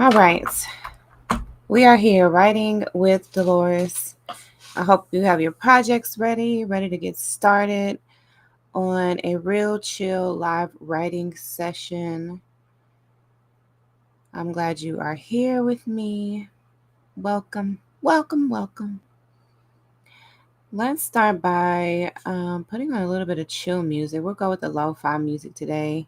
All right. We are here writing with Delores. I hope you have your projects ready to get started on a real chill live writing session. I'm glad you are here with me. Welcome, welcome, welcome. Let's start by putting on a little bit of chill music. We'll go with the lo-fi music today.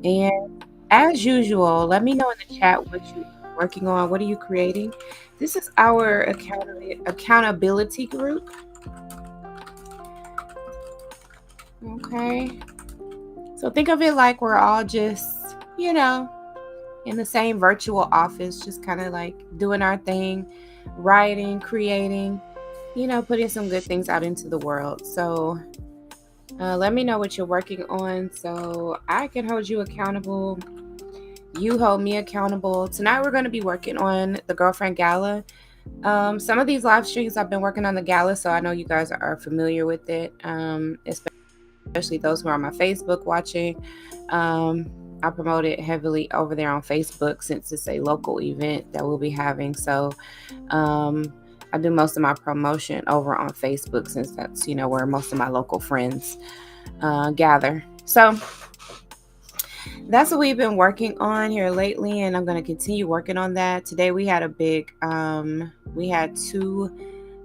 And as usual, let me know in the chat what you're working on. What are you creating? This is our accountability group. Okay. So think of it like we're all just, in the same virtual office, just kind of like doing our thing, writing, creating, putting some good things out into the world. So let me know what you're working on so I can hold you accountable. You hold me accountable. Tonight we're going to be working on the Girlfriend Gala. Some of these live streams I've been working on the Gala, so I know you guys are familiar with it, especially those who are on my Facebook watching. I promote it heavily over there on Facebook since it's a local event that we'll be having. So I do most of my promotion over on Facebook since that's, where most of my local friends gather. So that's what we've been working on here lately, and I'm going to continue working on that. Today we had we had 2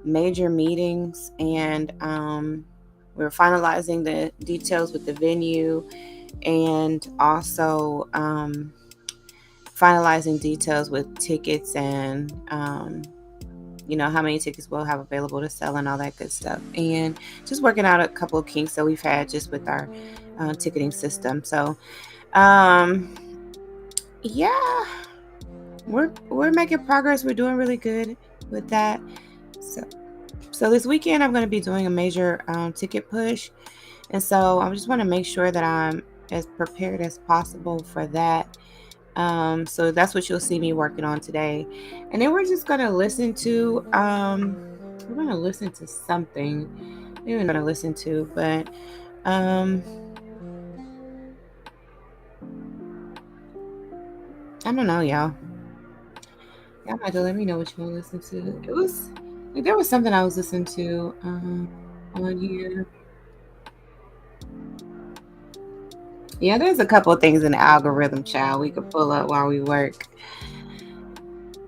major meetings, and we're finalizing the details with the venue, and also finalizing details with tickets and how many tickets we'll have available to sell and all that good stuff, and just working out a couple of kinks that we've had just with our ticketing system. So yeah, we're making progress. We're doing really good with that. So this weekend I'm going to be doing a major ticket push, and so I just want to make sure that I'm as prepared as possible for that. So that's what you'll see me working on today, and then we're just going to listen to something. We're going to listen to, but I don't know, y'all. Y'all might have to let me know what you want to listen to. There was something I was listening to on here. Yeah, there's a couple of things in the algorithm, child, we could pull up while we work.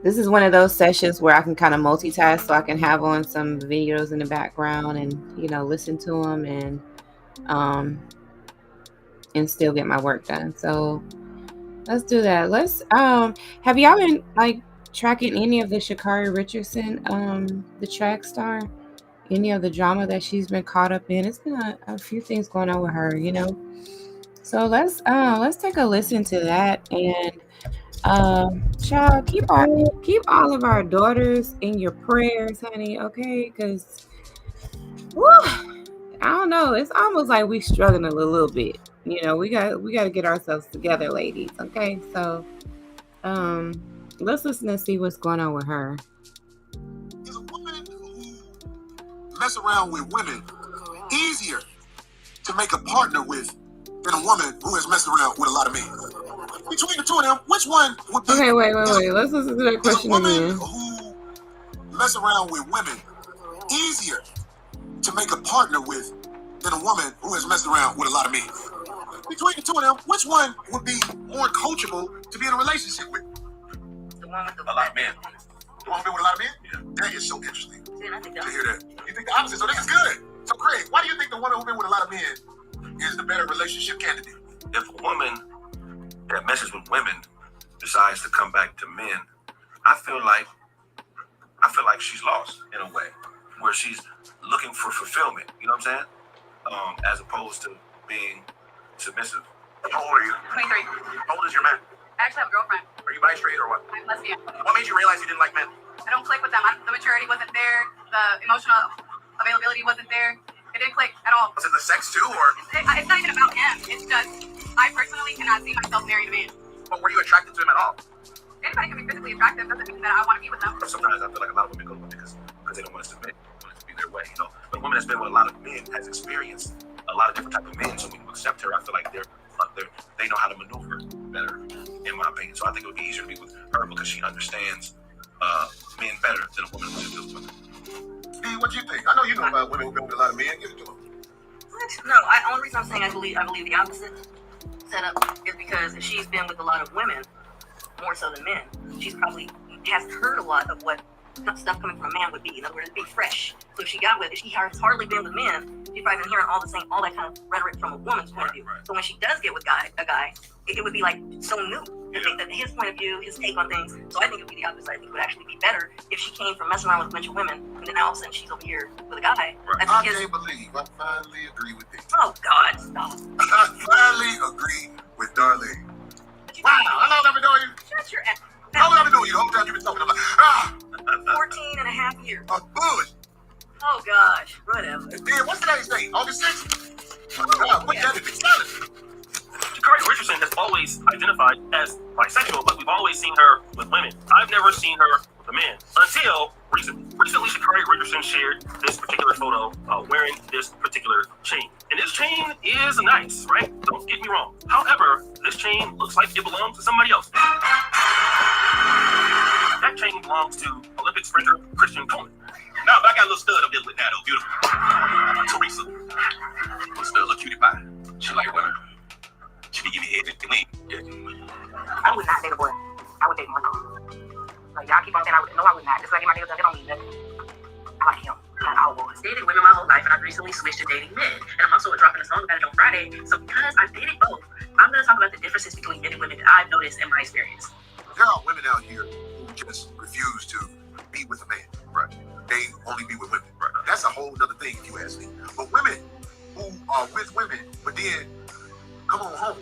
This is one of those sessions where I can kind of multitask, so I can have on some videos in the background and listen to them and still get my work done. So let's do that. Let's have y'all been like tracking any of the Sha'Carri Richardson, the track star, any of the drama that she's been caught up in? It's been a few things going on with her, So let's take a listen to that, and child, keep all of our daughters in your prayers, honey, okay? Because I don't know, it's almost like we struggling a little bit. We got to get ourselves together, ladies, okay? So let's listen and see what's going on with her. Is a woman who mess around with women easier to make a partner with than a woman who has messed around with a lot of men? Between the two of them, which one would be? Okay, wait. Let's listen to that question again. Is a woman who mess around with women easier to make a partner with than a woman who has messed around with a lot of men? Between the two of them, which one would be more coachable to be in a relationship with? The one with a lot of men. The one with a lot of men? Yeah. That is so interesting to hear that. You think the opposite, so that's good. So Craig, why do you think the woman who's been with a lot of men is the better relationship candidate? If a woman that messes with women decides to come back to men, I feel like she's lost in a way, where she's looking for fulfillment. You know what I'm saying? As opposed to being submissive. How old are you? 23. How old is your man? I actually have a girlfriend. Are you bi straight or what? I'm lesbian. What made you realize you didn't like men? I don't click with them. The maturity wasn't there. The emotional availability wasn't there. It didn't click at all. Was it the sex too, or? It's not even about him. It's just, I personally cannot see myself marrying a man. But were you attracted to him at all? Anybody can be physically attractive. Doesn't mean that I want to be with them. Sometimes I feel like a lot of women go with because they don't want us to submit. They want it to be their way, But a woman that's been with a lot of men has experienced a lot of different types of men, so when you accept her, I feel like they know how to maneuver better, in my opinion. So I think it would be easier to be with her because she understands men better than a woman who just deals with them. D, what you think? I know you know about women who deal with a lot of men. Give it to them. What? No, only reason I'm saying I believe the opposite setup is because if she's been with a lot of women, more so than men, she's probably has heard a lot of what stuff coming from a man would be. In other words, it'd be fresh. So if she has hardly been with men, she's probably been hearing all that kind of rhetoric from a woman's point of view. Right. So when she does get with a guy, it would be like so new. I think that his point of view, his take on things. So I think it would be the opposite. I think it would actually be better if she came from messing around with a bunch of women, and then all of a sudden she's over here with a guy. Right. I can't believe I finally agree with D. Oh God, stop. I finally agree with Darlene. Wow, how long have I been doing you? Shut your ass. How long have I been doing you? The whole time you've been talking, I'm like, 14 and a half years. a bush. Oh gosh, whatever. Then what's today's date? August 6th? Put that in the calendar. Sha'Carri Richardson has always identified as bisexual, but we've always seen her with women. I've never seen her with a man until recently. Recently, Sha'Carri Richardson shared this particular photo wearing this particular chain. And this chain is nice, right? Don't get me wrong. However, this chain looks like it belongs to somebody else. That chain belongs to Olympic sprinter Christian Coleman. Now, but I got a little stud up there with that, beautiful. Teresa. Little stud, little cutie pie. She like women. She be giving head and lean. I would not date a boy. I would date Marco. Like y'all keep on saying I would not. Just like my niggas, that don't mean nothing. I like him. Not all boys. Dated women my whole life, and I've recently switched to dating men. And I'm also dropping a song about it on Friday. So because I've dated both, I'm going to talk about the differences between men and women that I've noticed in my experience. There are women out here who just refuse to be with a man. Right. They only be with women. Right. That's a whole other thing if you ask me. But women who are with women, but then come on home,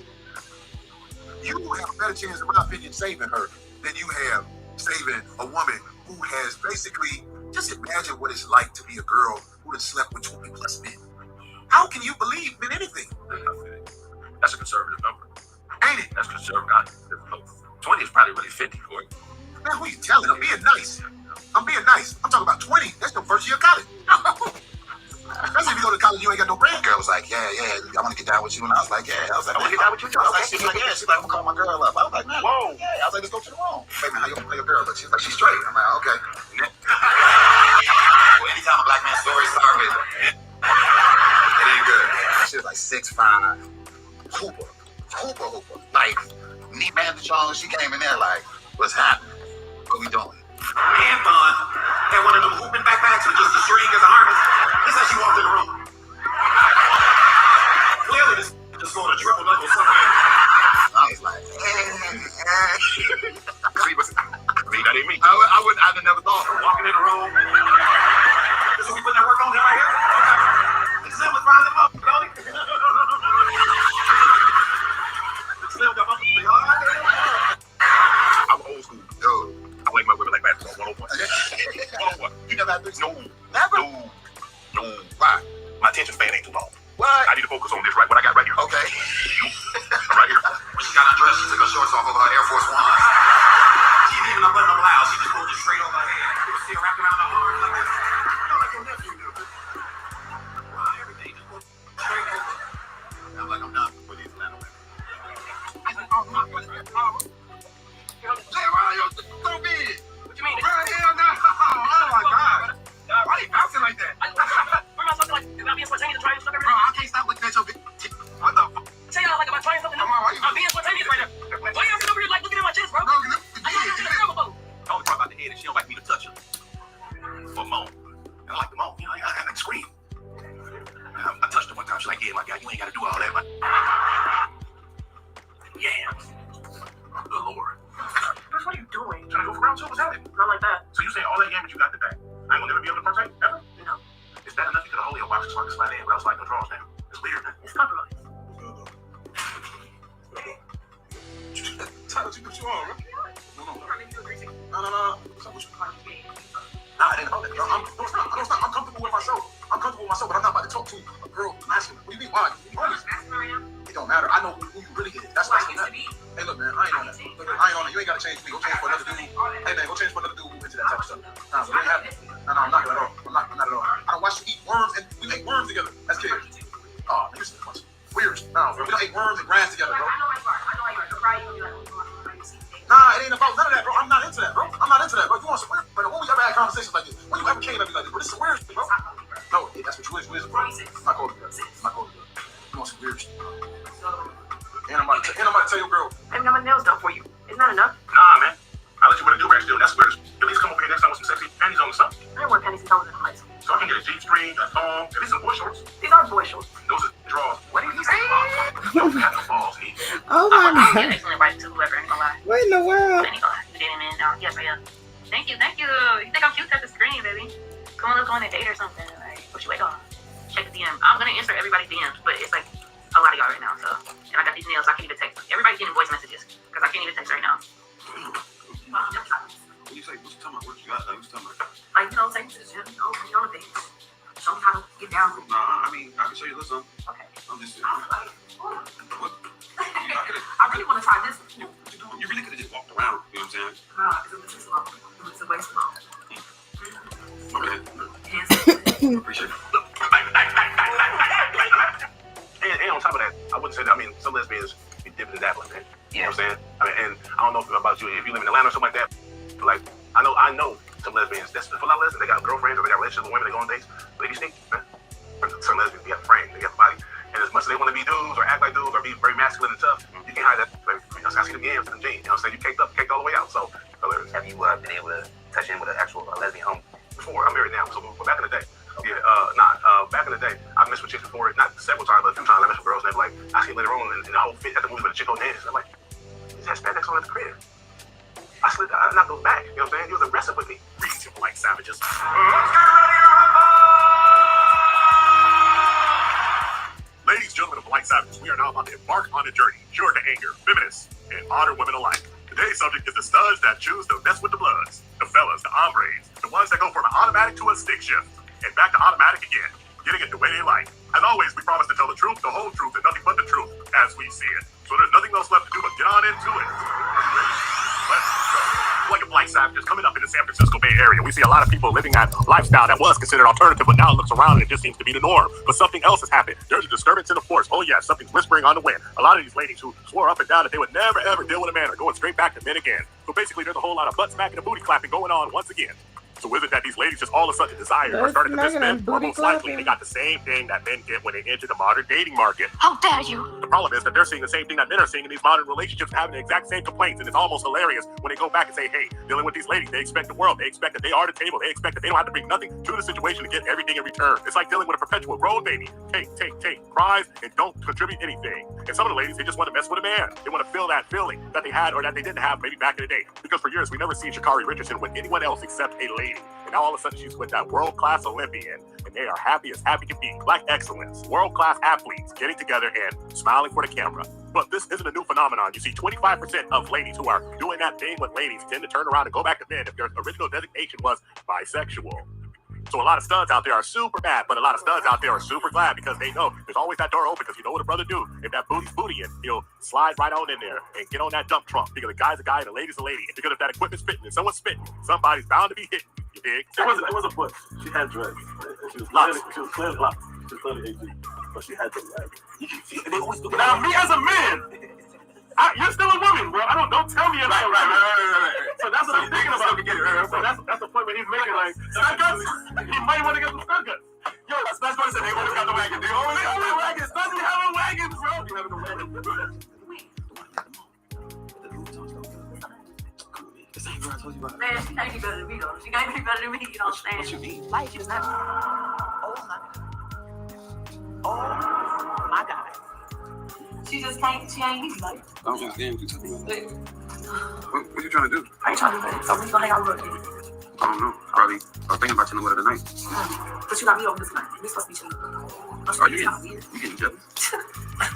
you have a better chance, in my opinion, saving her than you have saving a woman who has basically, just imagine what it's like to be a girl who has slept with 20 plus men. How can you believe in anything? That's a conservative number. Ain't it? That's conservative. 20 is probably really 50 for you. Man, who you telling? I'm being nice. I'm talking about 20. That's the first year of college. Especially if you go to college, you ain't got no brand. Girl was like, yeah, I want to get down with you. And I was like, yeah. I was like, I want to get down with you too. I was like, she's like, yeah. She's like, I'm going to call my girl up. I was like, man, whoa. Yeah. I was like, let's go to the room. Baby, how you going to play your girl? But she's like, she's straight. I'm like, okay. Well, anytime a black man's story starts with, it ain't good. She was like 6'5", hooper. Like, knee bandage on. She came in there like, what's happening? What we doing? And fun. And one of them hooping backpacks with just a string as a harness. This is how she walked in the room. Clearly, this just going to triple double somewhere. I was like, See, that ain't me. I'd have never thought. Walking in the room. This is what we putting that work on right here? Okay. Slim was finding them up, Tony. Slim got my all right. I'm old school. I like my women like basketball. 101. 101. You never had this? No. Never? No. Why? My attention span ain't too long. What? I need to focus on this, right? What I got right here. Okay. Right here. When she got undressed, she took her shorts off over her Air Force One. She didn't even unbutton her blouse. She just pulled it straight over her head. It was still wrapped around her arm like this. You know, like your nephew do. Wow, everything just pulled straight over. I'm like, I'm done with these men. I said, oh, my goodness. Jay, why are you so big? What you mean? Bro, hell no. Oh my God. Why are you bouncing like that? We're not talking like, am I being spontaneous trying stuff Bro, I can't stop looking at your big. What the fuck? Say y'all like, am I trying something new? Come on, why you- I'm being spontaneous right now. Why y'all sitting over here like looking at my chest, bro? Bro, you look I ain't never been before. I only talk about the head and she don't like me to touch her. Or moan. And I like to moan. You know, I like to scream. I touched her one time. She's like, yeah, my guy, you ain't got to do all that. But... Yeah. Good Lord. What are you doing? Trying to go for round two? What's happening? Not like that. So you saying all that game, but you got the back? I ain't gonna never be able to partake? Ever? No. Is that enough? You could have only a box so I can slide in without sliding the drawers down. It's weird, man. It's compromise. Tyler, you put you on, right? No. No. So what you Nah, I didn't know that. I'm comfortable with myself. But I'm not about to talk to a girl masculine. What do you mean? Why? It don't matter. I know who you really is. That's why I used to be. Hey, look, man, I ain't on that. Look, I ain't on it. You ain't gotta change me. Go change for another dude. Hey, man, go change for another dude who into that type of stuff. Nah, we ain't having it. No, I'm not at all. I'm not at all. I don't watch you eat worms and we ate worms together. That's kids. Oh, niggas is a bunch of weird. No, we don't eat worms and grass together, bro. Nah, it ain't about none of that, bro. I'm tell your girl. Maybe got my nails done for you. Isn't that enough? Nah, man. I'll let you wear the do-rag still. That's weird. At least come over here next time with some sexy panties on or something. I didn't wear panties since I was in high school. So I can get a G-string, a thong, at least some boy shorts. These are boy shorts. Those are drawers. What did you say? Don't have the balls, he. Oh my I'll god. get excellent advice to whoever, ain't gonna lie. What in the world? Ain't gonna lie. You dating man now. Yes, I am. Thank you. You think I'm cute? Touch the screen, baby. Come on, let's go on a date or something. Like, what you wait on? Check the DM. I'm gonna answer everybody's DMs, but it's like a lot of y'all right now, so. And I got these nails, I can't even text. Everybody's getting voice messages, because I can't even text right now. What you say? What you talking about? What you got? What you talking about? Like, take me to the gym, be on a date. Show me how to get down. Nah, I mean, I can show you a little something. Okay. I'm just I'm like, what? I really want to try this. You really could have just walked around. You know what I'm saying? Nah, because it's too small. It's way small. Okay. Yes. Appreciate it. And on top of that, I wouldn't say that. I mean, some lesbians be dipping and dabbling, man. You know what I'm saying? I mean, and I don't know about you, if you live in Atlanta or something like that, but like, I know some lesbians, that's for a lot of lesbians, they got girlfriends or they got relationships with women, they go on dates, but they be sneaky, man. Some lesbians, they got the frame, they got the body, and as much as they want to be dudes or act like dudes or be very masculine and tough, you can't hide that. Like, I see them yams and them jeans, you know what I'm saying? You caked all the way out, so hilarious. Have you been able to touch in with an actual lesbian home? Before, I'm married now, so back in the day. Yeah, back in the day, I messed with chicks before, not several times, but a few times I messed with girls, and they were like, I see later on in the whole fit at the movie with the chick on dance, I'm like, he's had spandex on at the crib. I slid, I knocked those back, you know what I'm saying? He was aggressive with me. Greetings, you polite savages. Ladies, gentlemen, and polite savages, we are now about to embark on a journey sure to anger feminists and honor women alike. Today's subject is the studs that choose to mess with the bloods, the fellas, the hombres, the ones that go from an automatic to a stick shift, and back to automatic again, getting it the way they like. As always, we promise to tell the truth, the whole truth, and nothing but the truth as we see it. So there's nothing else left to do but get on into it. Let's go. Like a black savages coming up in the San Francisco Bay Area, we see a lot of people living that lifestyle that was considered alternative, but now it looks around and it just seems to be the norm. But something else has happened. There's a disturbance in the force. Oh yeah, something's whispering on the wind. A lot of these ladies who swore up and down that they would never ever deal with a man are going straight back to men again. So basically, there's a whole lot of butt smacking and booty clapping going on once again. So is it that these ladies just all of a sudden desire or started to miss men? Or most likely they got the same thing that men get when they enter the modern dating market. How dare you? The problem is that they're seeing the same thing that men are seeing in these modern relationships, having the exact same complaints, and it's almost hilarious when they go back and say, hey, dealing with these ladies, they expect the world, they expect that they are the table, they expect that they don't have to bring nothing to the situation to get everything in return. It's like dealing with a perpetual road baby. Take, cries, and don't contribute anything. And some of the ladies, they just want to mess with a man. They want to feel that feeling that they had or that they didn't have maybe back in the day. Because for years, we never seen Sha'Carri Richardson with anyone else except a lady. And now all of a sudden, she's with that world-class Olympian, and they are happy as happy can be. Black excellence, world-class athletes getting together and smiling for the camera. But this isn't a new phenomenon. You see, 25% of ladies who are doing that thing with ladies tend to turn around and go back to men if their original designation was bisexual. So a lot of studs out there are super mad, but a lot of studs out there are super glad because they know there's always that door open, because you know what a brother do. If that booty's bootying, he'll slide right on in there and get on that dump trunk, because the guy's a guy and the lady's a lady. And because if that equipment's spitting and someone's spitting, somebody's bound to be hitting. You dig? It wasn't bush. She had dreads. She was clearly locked. She was clearly 18. But she had them, like, they always do. Now, me as a man, you're still a woman, bro. Don't tell me about right. So that's what I'm thinking about. So that's the point where he's making, like, stunt guts. He might want to get some stunt guts. Yo, that's what I said. They always got the wagon. They always have the wagons. Stunt be having wagons, bro. You having the wagons. Man, she can't be better than me, though. She can't be better than me, you know what I'm saying? What you mean? Life is not. Oh my God. She just can't, she ain't easy, like. I don't understand what you're talking about. What you trying to do? I ain't trying to do that. So we gonna hang out with her. I don't know. Probably. I was thinking about chilling with her tonight. But you got me over this night. We supposed to be chilling. Are you getting jealous?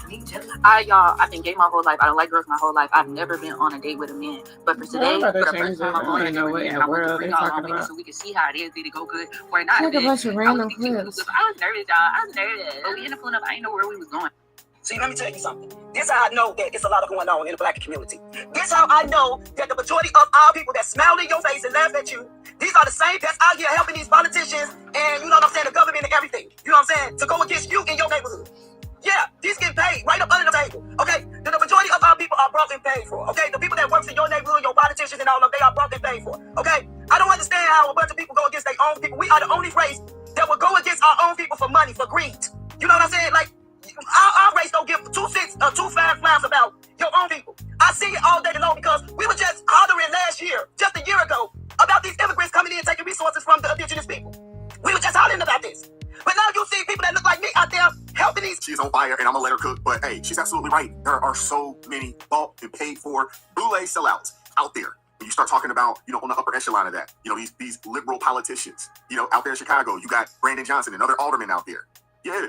Me jealous? I've been gay my whole life. I don't like girls my whole life. I've never been on a date with a man. But for today, for the first time, I'm on a date with a man. I want to bring y'all along with me so we can see how it is. Did it go good or not? Look at a bunch of random clips. I was nervous, y'all. I was nervous. But we ended up pulling up. I didn't know where we was going. See, let me tell you something. This how I know that it's a lot going on in the black community. This how I know that the majority of our people that smile in your face and laugh at you, these are the same that's out here helping these politicians and, you know what I'm saying, the government and everything, you know what I'm saying, to go against you in your neighborhood. Yeah, these get paid right up under the table, okay? The majority of our people are brought and paid for, okay? The people that works in your neighborhood, your politicians and all of them, they are brought and paid for, okay? I don't understand how a bunch of people go against their own people. We are the only race that will go against our own people for money, for greed. You know what I'm saying? Like, our race don't give 2 cents or 2 flags about your own people. see it all day long because we were just hollering last year, just a year ago, about these immigrants coming in taking resources from the indigenous people. We were just hollering about this. But now you see people that look like me out there helping these. She's on fire, and I'm gonna let her cook. But hey, she's absolutely right. There are so many bought and paid for boule sellouts out there. When you start talking about, on the upper echelon of that, these liberal politicians, out there in Chicago, you got Brandon Johnson and other aldermen out there. Yeah,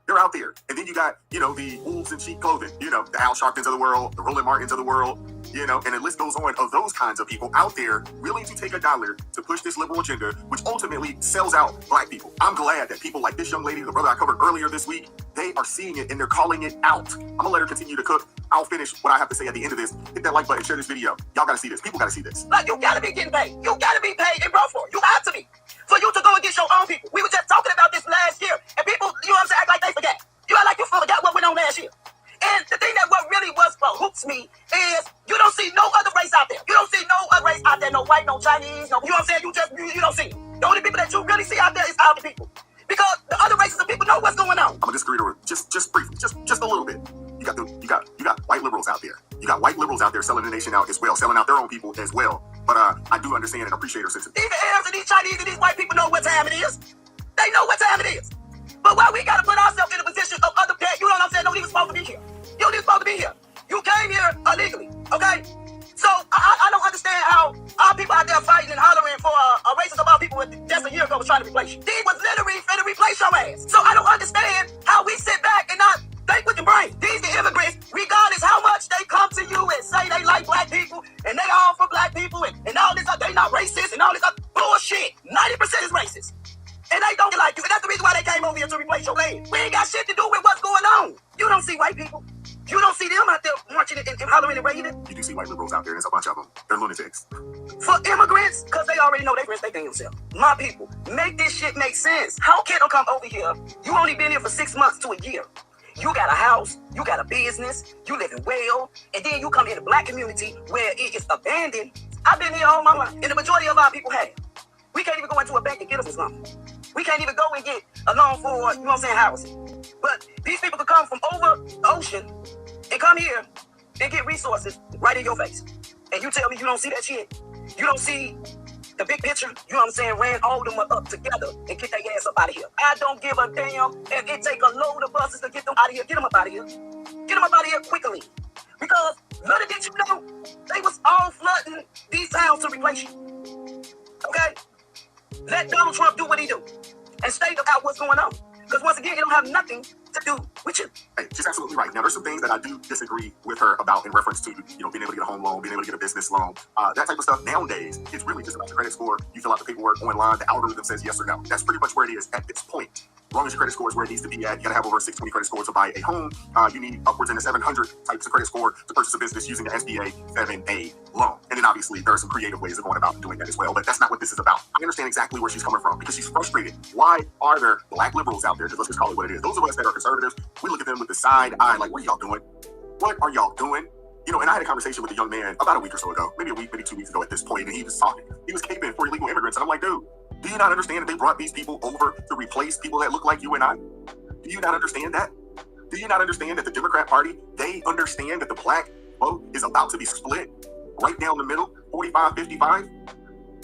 they're out there. And then you got, the wolves in sheep clothing, the Al Sharptons of the world, the Roland Martins of the world, and the list goes on of those kinds of people out there willing to take $1 to push this liberal agenda, which ultimately sells out Black people. I'm glad that people like this young lady, the brother I covered earlier this week, they are seeing it and they're calling it out. I'm gonna let her continue to cook. I'll finish what I have to say at the end of this. Hit that like button, share this video. Y'all gotta see this. People gotta see this. Like, you gotta be getting paid. You gotta be paid and brought for it. You have to be. For you to go and get your own people. We were just talking about this last year, and people, act like they forgot. You act like you forgot what went on last year. And the thing that what really hooks me is you don't see no other race out there. You don't see no other race out there, no white, no Chinese, no, you don't see them. The only people that you really see out there is our people. Because the other races of people know what's going on. I'm gonna disagree with her just briefly, just a little bit. You got white liberals out there. You got white liberals out there selling the nation out as well, selling out their own people as well. But I do understand and appreciate her sense. These Arabs and these Chinese and these white people know what time it is. They know what time it is. But why we gotta put ourselves in a position of other that, you know what I'm saying, don't even supposed to be here. You don't even supposed to be here. You came here illegally, okay? So I don't understand how our people out there fighting and hollering for a racist of our people just a year ago was trying to replace you. These was literally finna replace your ass. So I don't understand how we sit back and not think with the brain. These the immigrants, regardless how much they come to you and say they like Black people and they all for Black people and all this, they not racist and all this other bullshit. 90% is racist. And they don't like you. And that's the reason why they came over here to replace your land. We ain't got shit to do with what's going on. You don't see white people. You don't see them out there marching and hollering and raving. You do see white liberals out there, and there's a bunch of them. They're lunatics. For immigrants, because they already know they respecting themselves. My people, make this shit make sense. How can they come over here? You only been here for 6 months to a year. You got a house, you got a business, you living well, and then you come in the Black community where it is abandoned. I've been here all my life, and the majority of our people have. We can't even go into a bank and get us a loan. We can't even go and get a loan for, housing. But these people could come from over the ocean and come here and get resources right in your face. And you tell me you don't see that shit? You don't see the big picture? You know what I'm saying? Ran all of them up together and get their ass up out of here. I don't give a damn if it take a load of buses to get them out of here. Get them up out of here. Get them up out of here quickly. Because little did you know, they was all flooding these towns to replace you. Okay? Let Donald Trump do what he do and stay out what's going on. Because once again, it don't have nothing to do with you. Hey, she's absolutely right. Now, there's some things that I do disagree with her about in reference to, being able to get a home loan, being able to get a business loan. That type of stuff nowadays, it's really just about your credit score. You fill out the paperwork online, the algorithm says yes or no. That's pretty much where it is at this point. As long as your credit score is where it needs to be at, you gotta have over a 620 credit score to buy a home. You need upwards in the 700 types of credit score to purchase a business using the SBA 7A loan. And then obviously there are some creative ways of going about doing that as well, but that's not what this is about. I understand exactly where she's coming from because she's frustrated. Why are there Black liberals out there? Let's just call it what it is. Those of us that are conservatives, we look at them with the side eye, like, what are y'all doing? What are y'all doing? And I had a conversation with a young man about a week or so ago, maybe 2 weeks ago at this point, and he was talking. He was caping for illegal immigrants, and I'm like, dude, do you not understand that they brought these people over to replace people that look like you and I? Do you not understand that? Do you not understand that the Democrat Party, they understand that the Black vote is about to be split right down the middle, 45-55?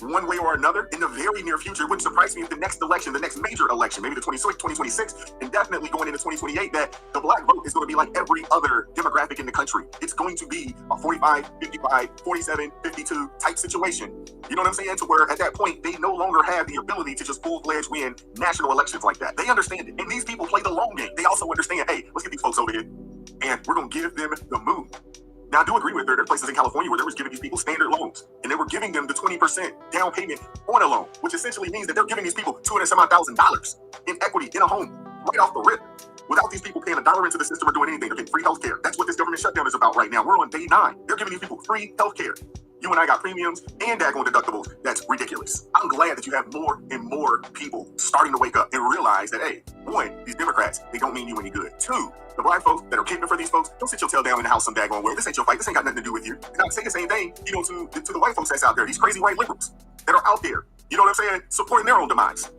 One way or another in the very near future. It wouldn't surprise me if the next election, the next major election, maybe the 2026, and definitely going into 2028, that the Black vote is going to be like every other demographic in the country. It's going to be a 45-55, 47-52 type situation. You know what I'm saying? To where at that point, they no longer have the ability to just full-fledged win national elections like that. They understand it. And these people play the long game. They also understand, hey, let's get these folks over here and we're going to give them the moon. Now, I do agree with her. There are places in California where they was giving these people standard loans, and they were giving them the 20% down payment on a loan, which essentially means that they're giving these people $200,000 in equity in a home right off the rip, without these people paying $1 into the system or doing anything. They're getting free health care. That's what this government shutdown is about right now. We're on day 9. They're giving these people free health care. You and I got premiums and daggone deductibles. That's ridiculous. I'm glad that you have more and more people starting to wake up and realize that, hey, 1, these Democrats, they don't mean you any good. 2, the Black folks that are camping for these folks, don't sit your tail down in the house some daggone well. This ain't your fight. This ain't got nothing to do with you. And I would say the same thing, to the white folks that's out there, these crazy white liberals that are out there, you know what I'm saying, supporting their own demise.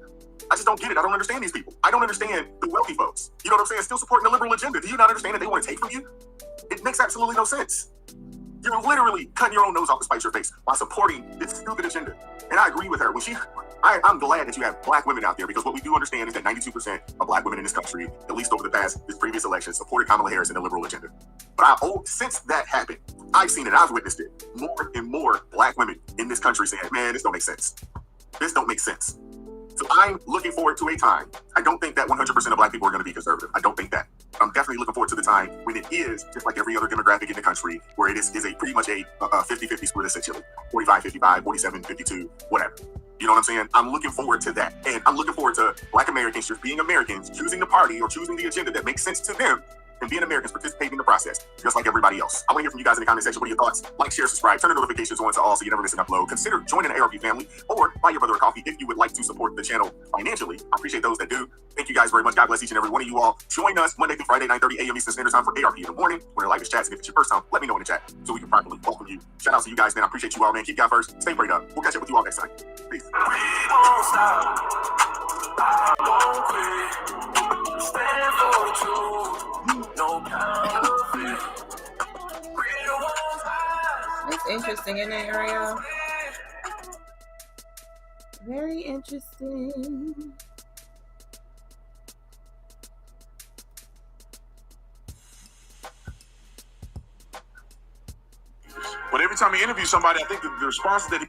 I just don't get it. I don't understand these people. I don't understand the wealthy folks. You know what I'm saying? Still supporting the liberal agenda. Do you not understand that they want to take from you? It makes absolutely no sense. You're literally cutting your own nose off to spite your face while supporting this stupid agenda. And I agree with her. I'm glad that you have black women out there, because what we do understand is that 92% of black women in this country, at least over this previous election, supported Kamala Harris and the liberal agenda. But since that happened, I've seen it, I've witnessed it. More and more black women in this country saying, man, this don't make sense. This don't make sense. So I'm looking forward to a time. I don't think that 100% of black people are going to be conservative. I don't think that. I'm definitely looking forward to the time when it is, just like every other demographic in the country, where it is a pretty much a 50-50 split, essentially. 45-55, 47-52, whatever. You know what I'm saying? I'm looking forward to that. And I'm looking forward to black Americans just being Americans, choosing the party or choosing the agenda that makes sense to them, and being Americans participating in the process, just like everybody else. I want to hear from you guys in the comment section. What are your thoughts? Like, share, subscribe, turn the notifications on to all so you never miss an upload. Consider joining the ARP family or buy your brother a coffee if you would like to support the channel financially. I appreciate those that do. Thank you guys very much. God bless each and every one of you all. Join us Monday through Friday, 9:30 a.m. Eastern Standard Time for ARP in the morning. When our live chats, and if it's your first time, let me know in the chat so we can properly welcome you. Shout out to you guys, man. I appreciate you all, man. Keep God first. Stay prayed up. We'll catch up with you all next time. Peace. It's interesting in that area. Very interesting. But every time he interviews somebody, I think the response that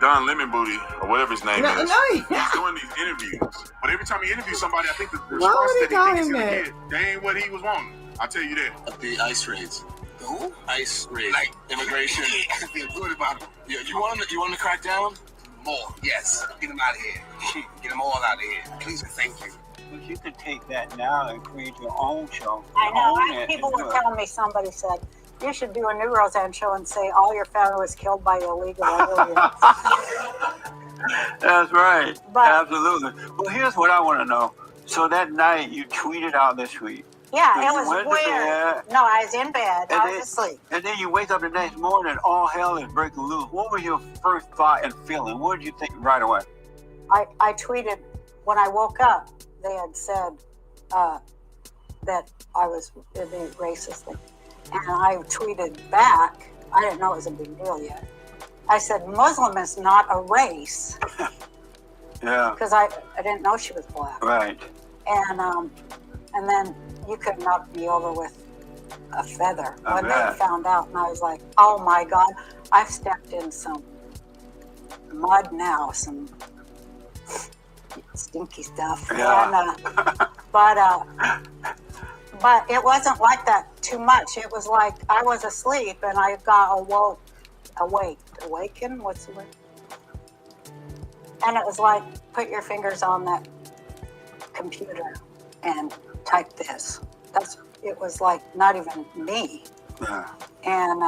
Don Lemon Booty, or whatever his name is, he's doing these interviews. But every time he interviews somebody, I think the response that he thinks he's going to get, they ain't what he was wanting. I'll tell you that. The ICE raids. The who? ICE raids. Like immigration. I feel good about it. Yeah, you want to crack down? More, yes. Get them out of here. Get them all out of here. Please and thank you. But you could take that now and create your own show. I know. People were telling me, somebody said, you should do a new Roseanne show and say all your family was killed by illegal aliens. That's right. Absolutely. Well, here's what I want to know. So that night you tweeted out this tweet. Yeah, it was weird. No, I was in bed. I was asleep. And then you wake up the next morning, all hell is breaking loose. What was your first thought and feeling? What did you think right away? I tweeted, when I woke up, they had said that I was being racist. And I tweeted back, I didn't know it was a big deal yet. I said, Muslim is not a race. Yeah. Because I didn't know she was black. Right. And then you could knock me over with a feather when they found out. And I was like, oh my God, I've stepped in some mud now, some stinky stuff. Yeah. And, but it wasn't like that too much. It was like I was asleep and I got awakened, what's the word? And it was like, put your fingers on that computer and type this. It was like not even me. Yeah. And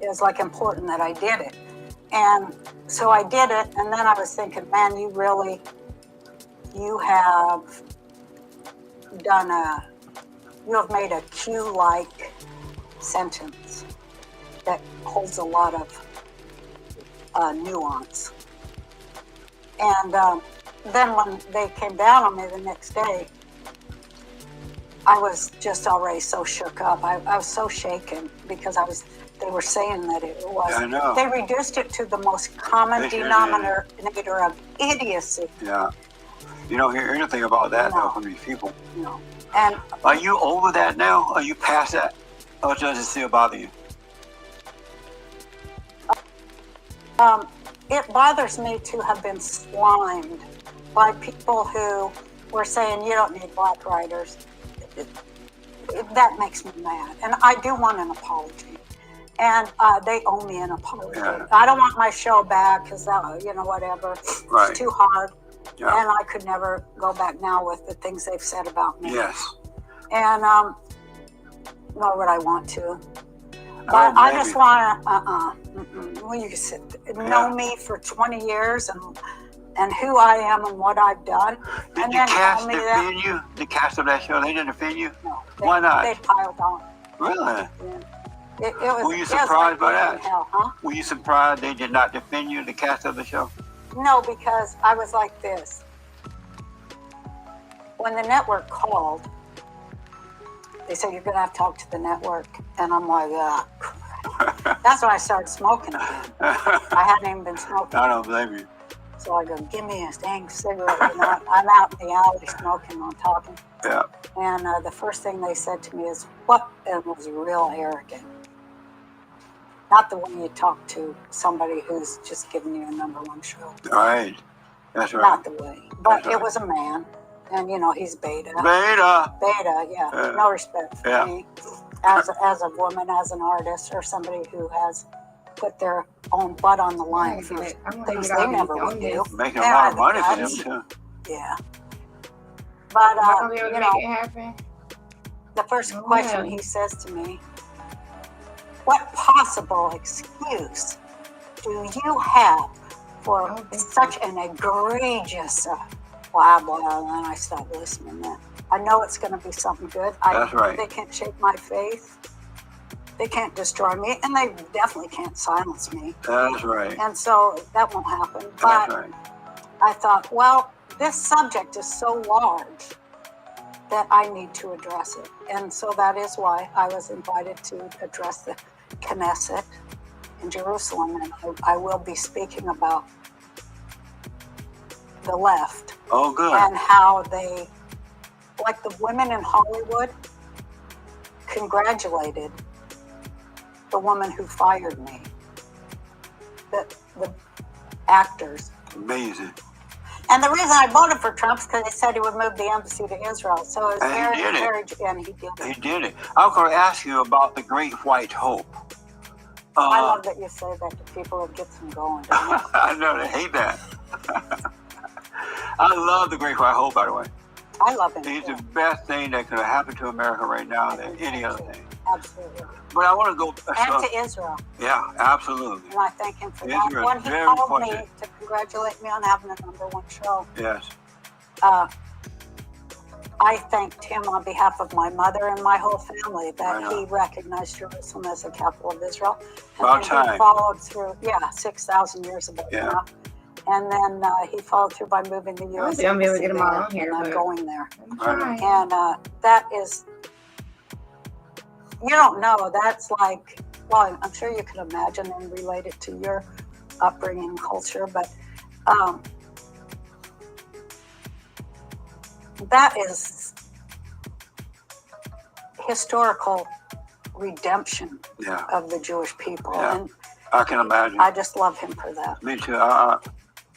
it was like important that I did it. And so I did it, and then I was thinking, man, you have made a Q-like sentence that holds a lot of nuance. And then when they came down on me the next day, I was just already so shook up. I was so shaken because they were saying that it was. I know. They reduced it to the most common denominator of idiocy. Yeah. You don't hear anything about that though from these people. No. And are you over that now? Are you past that? Or does it still bother you? It bothers me to have been slimed by people who were saying you don't need black writers. That makes me mad. And I do want an apology. And they owe me an apology. Yeah. I don't want my show back because, whatever. Right. It's too hard. Yeah. And I could never go back now with the things they've said about me. Yes. And nor would I want to. But I just want to, well, you know me for 20 years and who I am and what I've done. Did the cast defend you? The cast of that show, they didn't defend you? No. Why not? They piled on. Really? Yeah. Were you surprised by that? Hell, huh? Were you surprised they did not defend you, the cast of the show? No, because I was like this. When the network called, they said, you're going to have to talk to the network. And I'm like, That's when I started smoking again. I hadn't even been smoking. I don't blame you. So I go, give me a dang cigarette. You know, I'm out in the alley smoking on talking. Yeah. And the first thing they said to me is, what? And it was real arrogant. Not the way you talk to somebody who's just giving you a #1 show. Right. That's right. Not the way. But That's right. it was a man. And, you know, he's beta. Beta. Beta, yeah. No respect for me. As a woman, as an artist, or somebody who has put their own butt on the line for things they never would do. Making a lot of money for them, too. Yeah. But, you you make know, it happen. the first question he says to me, what possible excuse do you have for such an egregious blah, blah, and then I stopped listening then. I know it's going to be something good. That's right. They can't shake my faith. They can't destroy me, and they definitely can't silence me. That's right. And so that won't happen. That's But right. I thought, well, this subject is so large that I need to address it. And so that is why I was invited to address the Knesset in Jerusalem. And I will be speaking about the left. Oh, good. And how they, like the women in Hollywood, congratulated the woman who fired me. The actors. Amazing. And the reason I voted for Trump is because he said he would move the embassy to Israel. So it was And he did it. and he did it. He did it. I was going to ask you about the Great White Hope. I love that you say that to people. It gets them going. I know, they hate that. I love the Great White Hope, by the way. I love him. He's the best thing that could have happened to America right now than any other thing. Absolutely. But I want to go... And to Israel. Yeah, absolutely. And I thank him for Israel that. When is he very called me important. to congratulate me on having a #1 show, Yes. I thanked him on behalf of my mother and my whole family that Right he recognized Jerusalem as the capital of Israel. And About then time. he followed through, 6,000 years ago Yeah. now. And then he followed through by moving the U.S. I'm able to get embassy them all there, on here, and I'm but- going there. Right. And that is, you don't know, that's like, well, I'm sure you can imagine and relate it to your upbringing culture, but that is historical redemption of the Jewish people. Yeah. And I can imagine. I just love him for that. Me too.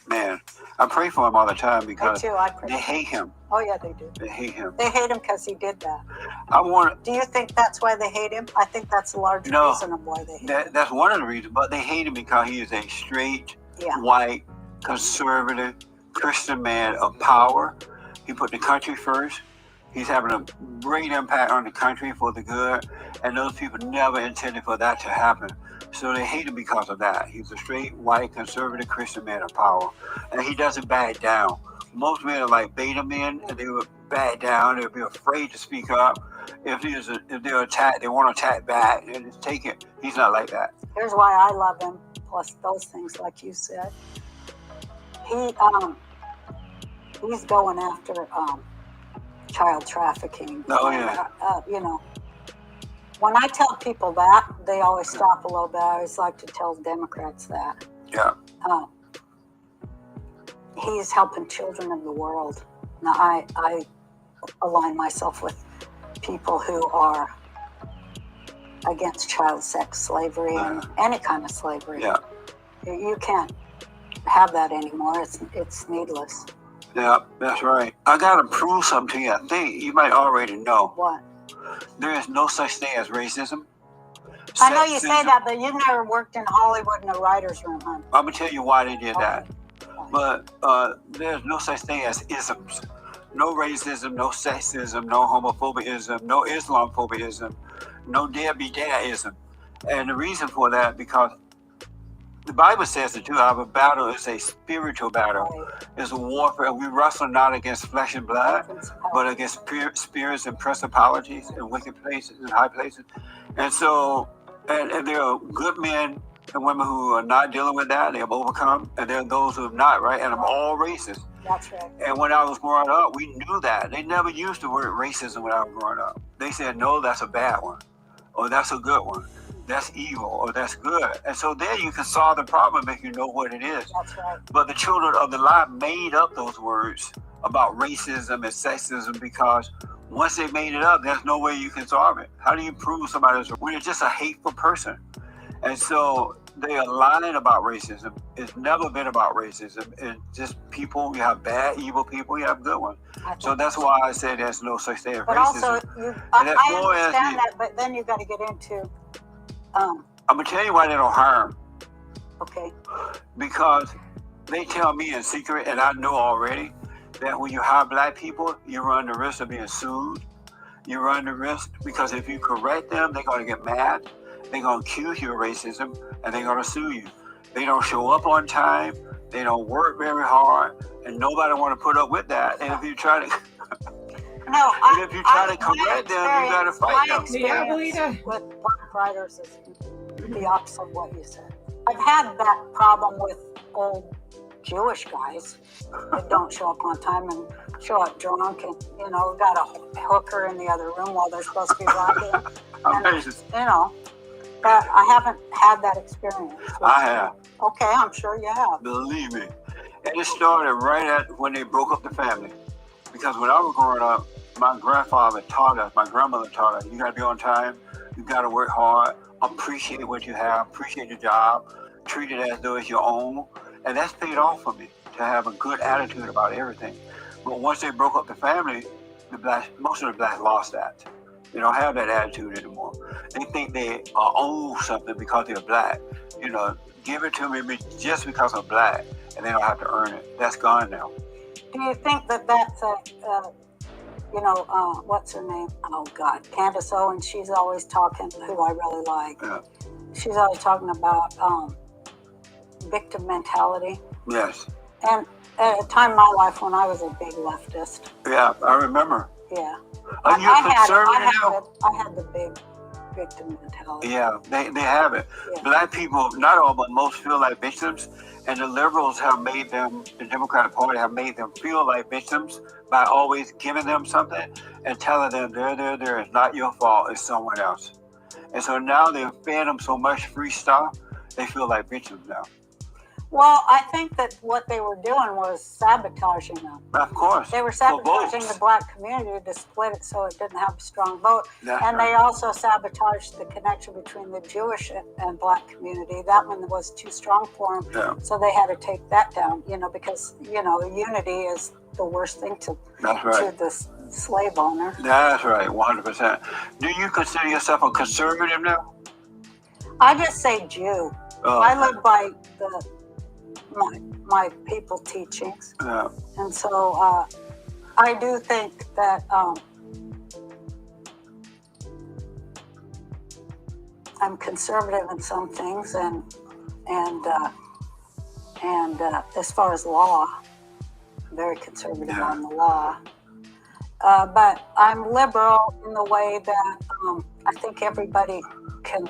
Man, I pray for him all the time because Me too, I pray they for hate him. Oh, yeah, they do. They hate him. They hate him because he did that. I want Do you think that's why they hate him? I think that's a large No. reason of why they hate him. that's one of the reasons, but they hate him because he is a straight, Yeah. white, conservative, Christian man of power. He put the country first. He's having a great impact on the country for the good, and those people never intended for that to happen. So they hate him because of that. He's a straight, white, conservative, Christian man of power, and he doesn't back down. Most men are like beta men, and they would back down. They'd be afraid to speak up. If they're attacked, they want to attack back and just take it. He's not like that. Here's why I love him, plus those things like you said. He's going after child trafficking. Oh, yeah. You know, when I tell people that, they always stop a little bit. I always like to tell Democrats that. Yeah. He's helping children of the world. Now, I align myself with people who are against child sex slavery and any kind of slavery. Yeah. You can't have that anymore. It's needless. Yeah, that's right. I gotta prove something to you. I think you might already know. What? There is no such thing as racism. I know you say sexism. that, but you've never worked in Hollywood in a writer's room, huh? I'm gonna tell you why they did that. But there's no such thing as isms. No racism, no sexism, no homophobism, no Islamophobism, no deadbeat dadism. And the reason for that, because the Bible says it too, our battle is a spiritual battle. It's a warfare. We wrestle not against flesh and blood, but against spirits and principalities and wicked places and high places. And so, and there are good men and women who are not dealing with that. They have overcome. And there are those who have not, right? And I'm all racist. That's right. And when I was growing up, we knew that. They never used the word racism when I was growing up. They said, no, that's a bad one. Or that's a good one. that's evil or that's good. And so there you can solve the problem if you know what it is. That's right. But the children of the lie made up those words about racism and sexism because once they made it up, there's no way you can solve it. How do you prove somebody's when you're just a hateful person? And so they are lying about racism. It's never been about racism. It's just people. You have bad, evil people. You have good ones. So that's why I say there's no such thing as But racism. also, I understand that, but then you got to get into. I'm gonna tell you why they don't hire them. Okay. Because they tell me in secret, and I know already, that when you hire black people, you run the risk of being sued. You run the risk because if you correct them, they're gonna get mad. They're gonna accuse you of racism, and they're gonna sue you. They don't show up on time. They don't work very hard, and nobody want to put up with that. And if you try to, if you try to correct them, you gotta fight them. Yeah, I believe that. With black writers is the opposite of what you said. I've had that problem with old Jewish guys that don't show up on time and show up drunk and, got a hooker in the other room while they're supposed to be writing. But I haven't had that experience. I have. Okay, I'm sure you have. Believe me. And it started right at when they broke up the family. Because when I was growing up, my grandfather taught us, my grandmother taught us, you got to be on time, you got to work hard, appreciate what you have, appreciate your job, treat it as though it's your own. And that's paid off for me, to have a good attitude about everything. But once they broke up the family, most of the blacks lost that. They don't have that attitude anymore. They think they own something because they're black. Give it to me just because I'm black, and they don't have to earn it. That's gone now. Do you think that that's what's her name? Oh, God, Candace Owens, she's always talking, who I really like. Yeah. She's always talking about victim mentality. Yes. And at a time in my life when I was a big leftist. Yeah, I remember. Yeah. Are you conservative now? I had the big victim mentality. Yeah, they have it. Yeah. Black people, not all, but most feel like victims. And the liberals have made them, the Democratic Party have made them feel like victims by always giving them something and telling them, there, it's not your fault, it's someone else. And so now they've fed them so much free stuff, they feel like victims now. Well, I think that what they were doing was sabotaging them. Of course. They were sabotaging the black community to split it so it didn't have a strong vote. They also sabotaged the connection between the Jewish and black community. That one was too strong for them. Yeah. So they had to take that down, because, unity is the worst thing to the slave owner. That's right, 100%. Do you consider yourself a conservative now? I just say Jew. I live by my people teachings. Yeah. And so I do think that I'm conservative in some things and as far as law, very conservative on the law. But I'm liberal in the way that I think everybody can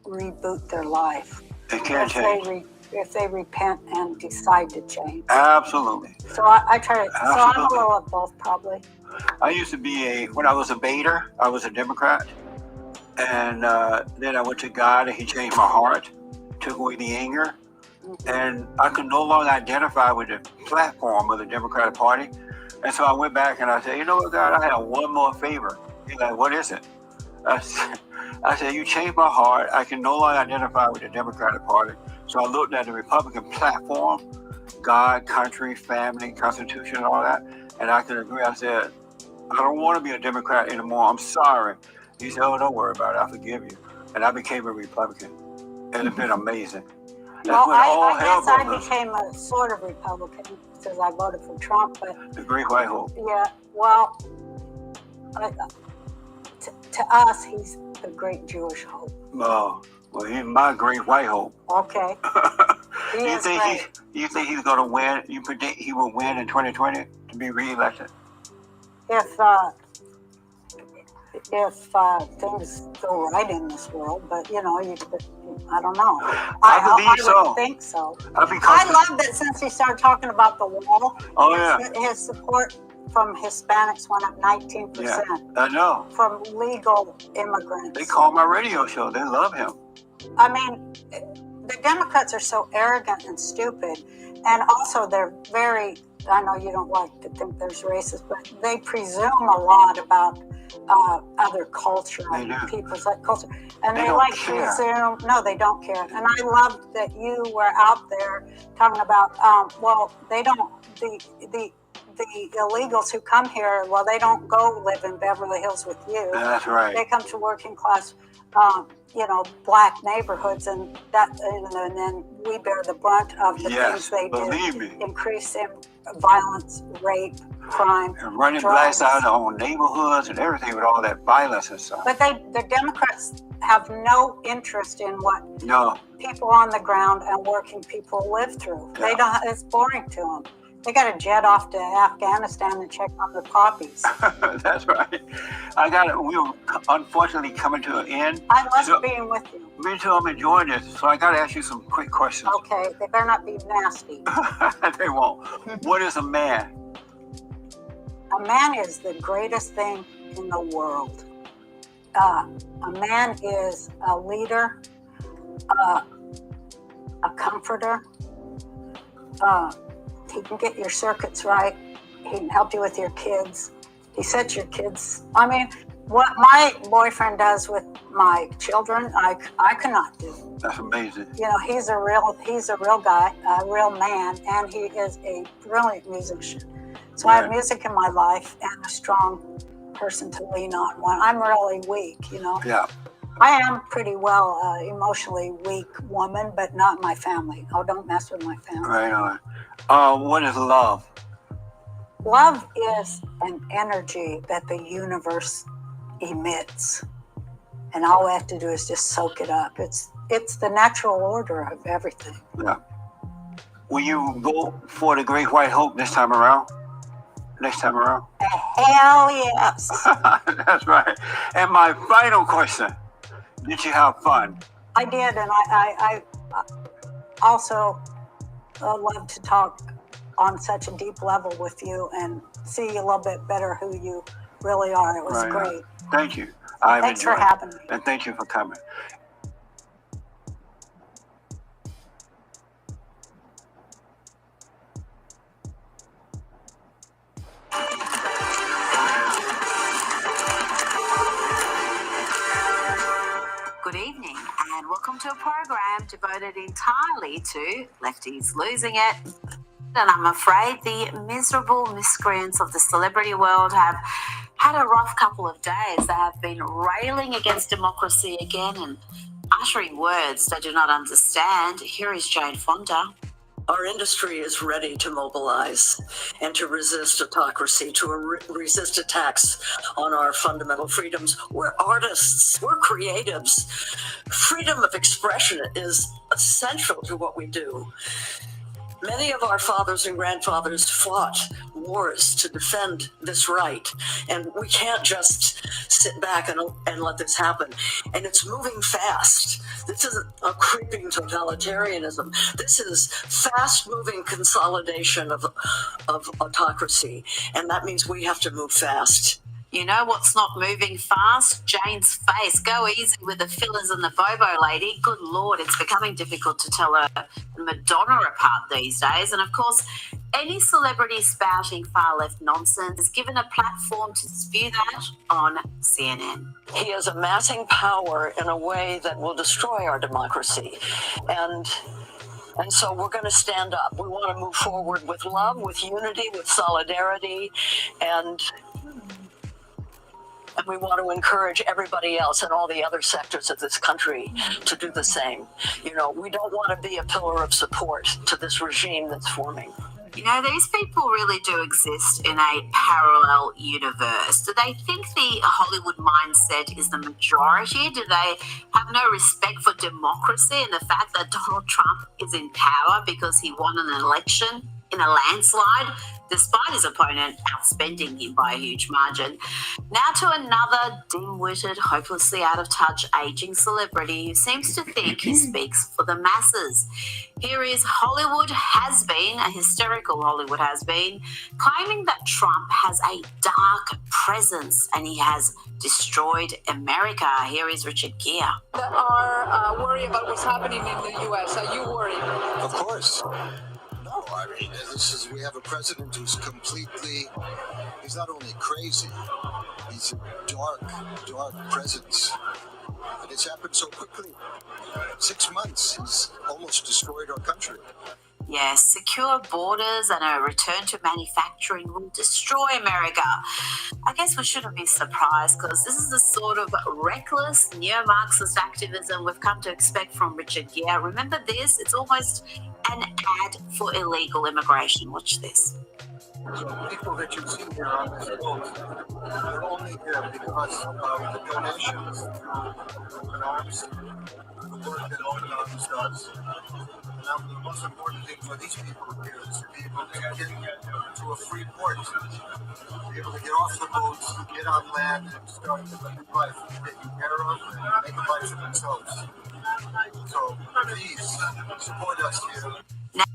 reboot their life. They can change. If they repent and decide to change. Absolutely. So I try to, so I'm a little of both probably. I used to be when I was a baiter, I was a Democrat. And then I went to God and he changed my heart, took away the anger. And I could no longer identify with the platform of the Democratic Party. And so I went back and I said, you know what, God, I have one more favor. He's like, what is it? I said, you changed my heart. I can no longer identify with the Democratic Party. So I looked at the Republican platform, God, country, family, Constitution, and all that. And I could agree. I said, I don't want to be a Democrat anymore. I'm sorry. He said, oh, don't worry about it. I forgive you. And I became a Republican. And it's been amazing. I guess I became a sort of Republican because I voted for Trump. But the Great White Hope. Yeah, well, to us, he's the great Jewish hope. Oh, well, he's my great white hope. Okay. You think he's going to win? You predict he will win in 2020 to be reelected? If things go right in this world, but I don't know. I would think so. I love that since he started talking about the wall. Oh yeah. His support from Hispanics went up 19%. Yeah, I know. From legal immigrants. They call my radio show. They love him. I mean, the Democrats are so arrogant and stupid, and also they're very, I know you don't like to think there's racist, but they presume a lot about other culture and people's culture. And they like presume, no, they don't care. And I loved that you were out there talking about, well, they don't, the illegals who come here, well, they don't go live in Beverly Hills with you. That's right. They come to working class, black neighborhoods, and then we bear the brunt of the things they do. Increase in violence, rape, crime, and running blacks out on neighborhoods and everything with all that violence and stuff. But the Democrats have no interest in what people on the ground and working people live through. They don't. It's boring to them. They got to jet off to Afghanistan and check on the poppies. That's right. We were unfortunately coming to an end. I love being with you. Me too. I'm enjoying this. So I got to ask you some quick questions. Okay. They better not be nasty. They won't. What is a man? A man is the greatest thing in the world. A man is a leader, a comforter. He can get your circuits right. He can help you with your kids. He sets your kids. I mean, what my boyfriend does with my children, I cannot do. That's amazing. He's a real guy, a real man, and he is a brilliant musician. So I have music in my life and a strong person to lean on when I'm really weak, Yeah. I am pretty well emotionally weak woman, but not my family. Oh, don't mess with my family. Right on. What is love? Love is an energy that the universe emits. And all we have to do is just soak it up. It's the natural order of everything. Yeah. Will you vote for the Great White Hope this time around? Next time around? Hell yes. That's right. And my final question. Did you have fun? I did, and I also love to talk on such a deep level with you and see a little bit better who you really are. It was great. Thank you. Thanks for having me. And thank you for coming. Good evening and welcome to a program devoted entirely to lefties losing it. And I'm afraid the miserable miscreants of the celebrity world have had a rough couple of days. They have been railing against democracy again and uttering words they do not understand. Here is Jane Fonda. Our industry is ready to mobilize and to resist autocracy, to resist attacks on our fundamental freedoms. We're artists, we're creatives. Freedom of expression is essential to what we do. Many of our fathers and grandfathers fought wars to defend this right, and we can't just sit back and let this happen. And it's moving fast. This isn't a creeping totalitarianism. This is fast-moving consolidation of autocracy, and that means we have to move fast. You know what's not moving fast? Jane's face. Go easy with the fillers and the Bobo lady. Good Lord, it's becoming difficult to tell her and Madonna apart these days. And of course, any celebrity spouting far-left nonsense is given a platform to spew that on CNN. He is amassing power in a way that will destroy our democracy. And so we're going to stand up. We want to move forward with love, with unity, with solidarity, and we want to encourage everybody else in all the other sectors of this country to do the same. We don't want to be a pillar of support to this regime that's forming. These people really do exist in a parallel universe. Do they think the Hollywood mindset is the majority? Do they have no respect for democracy and the fact that Donald Trump is in power because he won an election? in a landslide, despite his opponent outspending him by a huge margin. Now to another dim-witted, hopelessly out-of-touch, aging celebrity who seems to think he speaks for the masses. Here is Hollywood has-been, a hysterical Hollywood has-been, claiming that Trump has a dark presence and he has destroyed America. Here is Richard Gere. That are worried about what's happening in the U.S. Are you worried? Of course. No, I mean, we have a president who's he's not only crazy, he's a dark presence. And it's happened so quickly. 6 months, he's almost destroyed our country. Yes, secure borders and a return to manufacturing will destroy America. I guess we shouldn't be surprised because this is the sort of reckless neo-Marxist activism we've come to expect from Richard Gere. Remember this? It's almost an ad for illegal immigration. Watch this. So people that you see here on this boat, they're only here because of the donations to Open Arms, the work that Open Arms does. Now, the most important thing for these people here is to be able to get to a free port, be able to get off the boats, get on land, and start a new life, taking care of and make a life for themselves. So please support us here. Now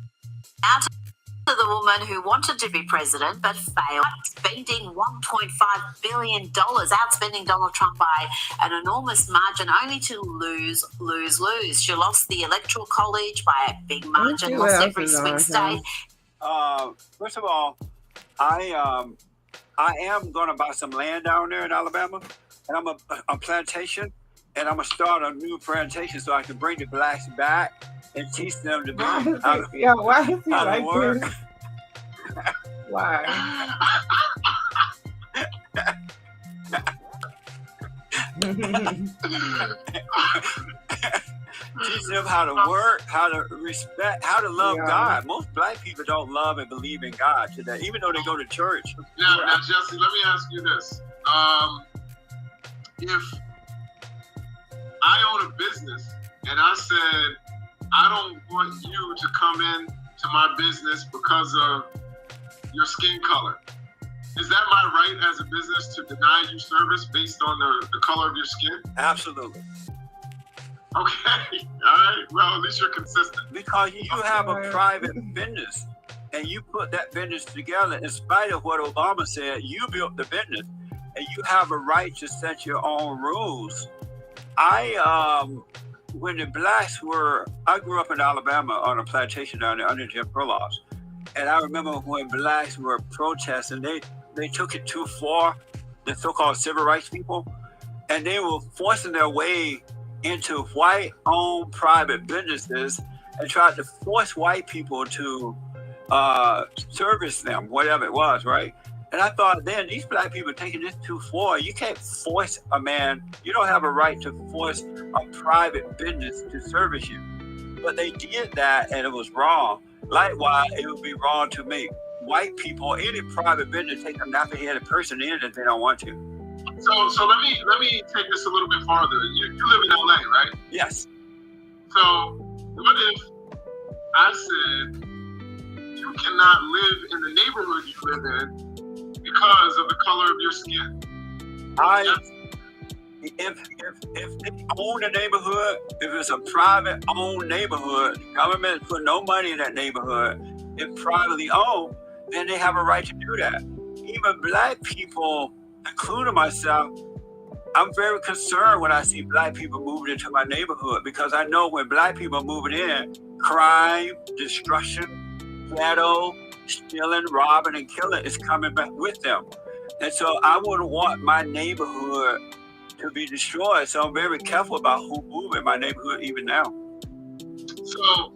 to the woman who wanted to be president but failed, spending $1.5 billion, outspending Donald Trump by an enormous margin, only to lose. She lost the Electoral College by a big margin, lost every swing state. First of all, I am going to buy some land down there in Alabama, and I'm a plantation, and I'm going to start a new plantation so I can bring the blacks back and teach them to be why is he like work. this? Why? Teach them how to work, how to respect, how to love God. Most black people don't love and believe in God today, even though they go to church. Now, Jesse, let me ask you this. If I own a business and I said, I don't want you to come in to my business because of your skin color, is that my right as a business to deny you service based on the color of your skin? Absolutely. Okay. All right. Well, at least you're consistent. Because you have a private business and you put that business together in spite of what Obama said. You built the business and you have a right to set your own rules. When the blacks I grew up in Alabama on a plantation down there under Jim Crow laws. And I remember when blacks were protesting, they took it too far, the so-called civil rights people, and they were forcing their way into white-owned private businesses and tried to force white people to service them, whatever it was, right? And I thought then, these black people are taking this too far. You can't force a man. You don't have a right to force a private business to service you. But they did that, and it was wrong. Likewise, it would be wrong to make white people, any private business, take a nappy-headed person in if they don't want to. So let me take this a little bit farther. You live in LA, right? Yes. So what if I said you cannot live in the neighborhood you live in because of the color of your skin? If they own the neighborhood, if it's a private owned neighborhood, the government put no money in that neighborhood, it's privately owned, then they have a right to do that. Even black people, including myself, I'm very concerned when I see black people moving into my neighborhood because I know when black people are moving in, crime, destruction, ghetto, stealing, robbing, and killing is coming back with them. And so I wouldn't want my neighborhood to be destroyed. So I'm very careful about who moves in my neighborhood even now. So,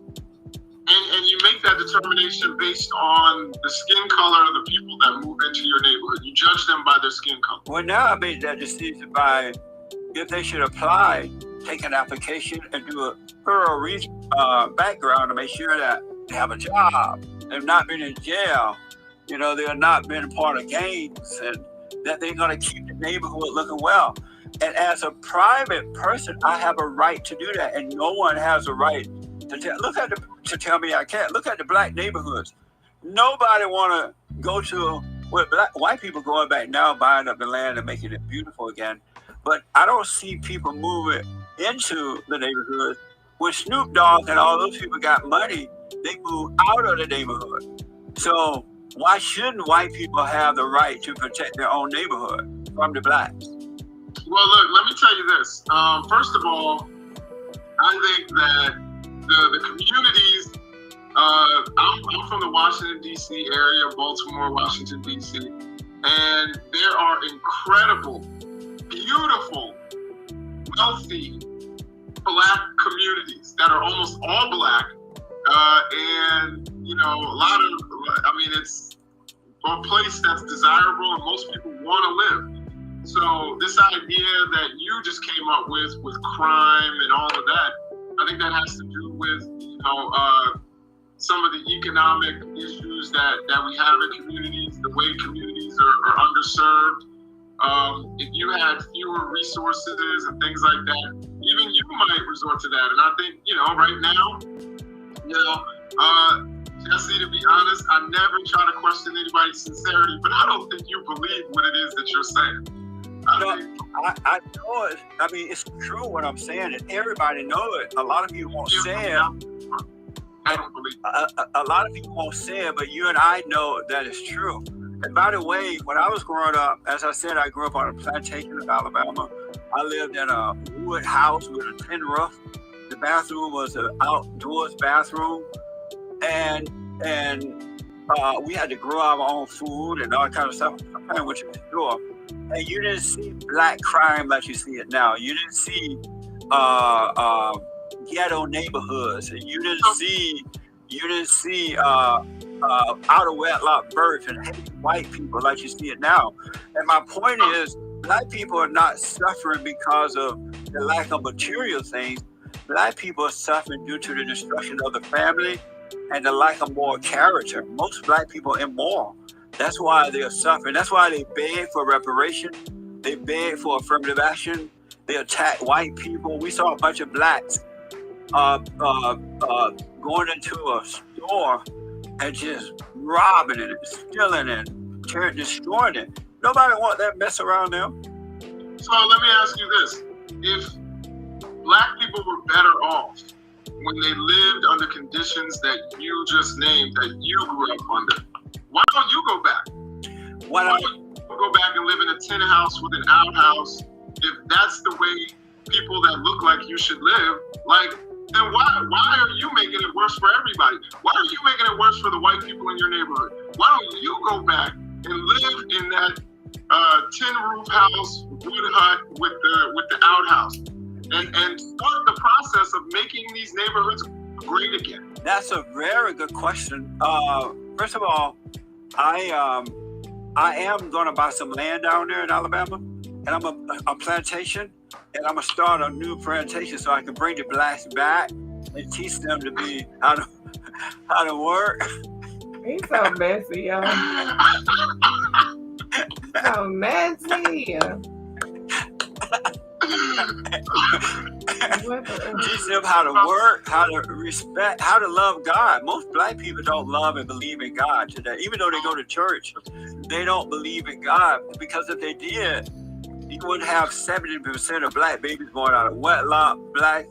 and you make that determination based on the skin color of the people that move into your neighborhood. You judge them by their skin color. Well, now I made that decision by if they should apply, take an application and do a thorough background to make sure that they have a job, they've not been in jail, they're not been part of gangs, and that they're going to keep the neighborhood looking well. And as a private person, I have a right to do that, and no one has a right to tell me I can't. Look at the black neighborhoods. Nobody want to go to white people going back now, buying up the land and making it beautiful again. But I don't see people moving into the neighborhood. When Snoop Dogg and all those people got money, they moved out of the neighborhood. So why shouldn't white people have the right to protect their own neighborhood from the blacks? Well, look, let me tell you this. First of all, I think that the communities, I'm from the Washington, D.C. area, Baltimore, Washington, D.C., and there are incredible, beautiful, wealthy black communities that are almost all black. And, you know, it's a place that's desirable and most people want to live. So this idea that you just came up with crime and all of that, I think that has to do with, some of the economic issues that we have in communities, the way communities are underserved. If you had fewer resources and things like that, even you might resort to that. And I think, right now, Jesse, to be honest, I never try to question anybody's sincerity, but I don't think you believe what it is that you're saying. I know it. I mean, it's true what I'm saying, and everybody knows it. A lot of people won't say it. I don't believe it. A lot of people won't say it, but you and I know that it's true. And by the way, when I was growing up, as I said, I grew up on a plantation in Alabama. I lived in a wood house with a tin roof. The bathroom was an outdoors bathroom, and we had to grow our own food and all that kind of stuff. Sometimes went to the store, and you didn't see black crime like you see it now. You didn't see ghetto neighborhoods, and you didn't see out of wedlock births and white people like you see it now. And my point is, black people are not suffering because of the lack of material things. Black people are suffering due to the destruction of the family and the lack of moral character. Most black people are immoral. That's why they are suffering. That's why they beg for reparation. They beg for affirmative action. They attack white people. We saw a bunch of blacks going into a store and just robbing it, stealing it, destroying it. Nobody want that mess around them. So let me ask you this. If black people were better off when they lived under conditions that you just named, that you grew up under, why don't you go back? Why don't you go back and live in a tin house with an outhouse? If that's the way people that look like you should live, then why are you making it worse for everybody? Why are you making it worse for the white people in your neighborhood? Why don't you go back and live in that tin roof house, wood hut with the outhouse, and start the process of making these neighborhoods great again? That's a very good question. First of all, I am going to buy some land down there in Alabama, and I'm a plantation, and I'm gonna start a new plantation so I can bring the blacks back and teach them to be how to work. He's so messy, y'all. So messy. Teach them how to work, how to respect, how to love God. Most black people don't love and believe in God today. Even though they go to church, they don't believe in God, because if they did, you wouldn't have 70% of black babies born out of wedlock. Black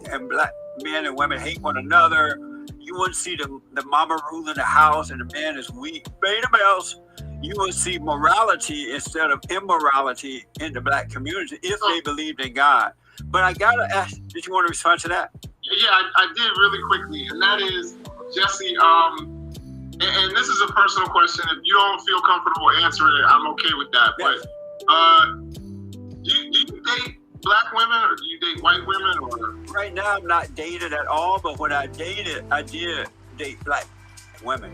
men and women hate one another. You wouldn't see the mama ruling the house and the man is weak. Beta males. You would see morality instead of immorality in the black community if they believed in God. But I gotta ask, did you want to respond to that? Yeah, I did really quickly, and that is, Jesse, and this is a personal question. If you don't feel comfortable answering it, I'm okay with that. Yes. But do you date black women, or do you date white women? Or right now, I'm not dated at all. But when I did date black women,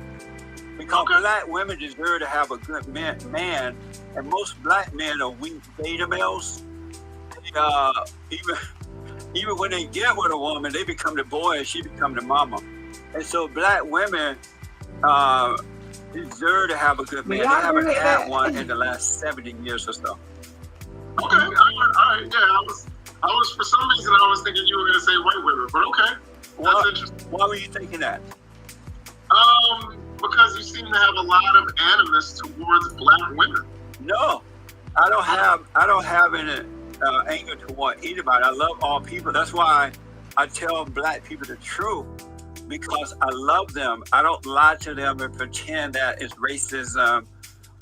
because black women deserve to have a good man, and most black men are weak beta males. Even when they get with a woman, they become the boy and she become the mama. And so black women deserve to have a good man. They haven't had one in the last 70 years or so. Okay, all right, yeah. I was for some reason I was thinking you were going to say white women, but okay, that's interesting. Why were you thinking that? Because because you seem to have a lot of animus towards black women. No, I don't have any anger toward anybody. I love all people. That's why I tell black people the truth, because I love them. I don't lie to them and pretend that it's racism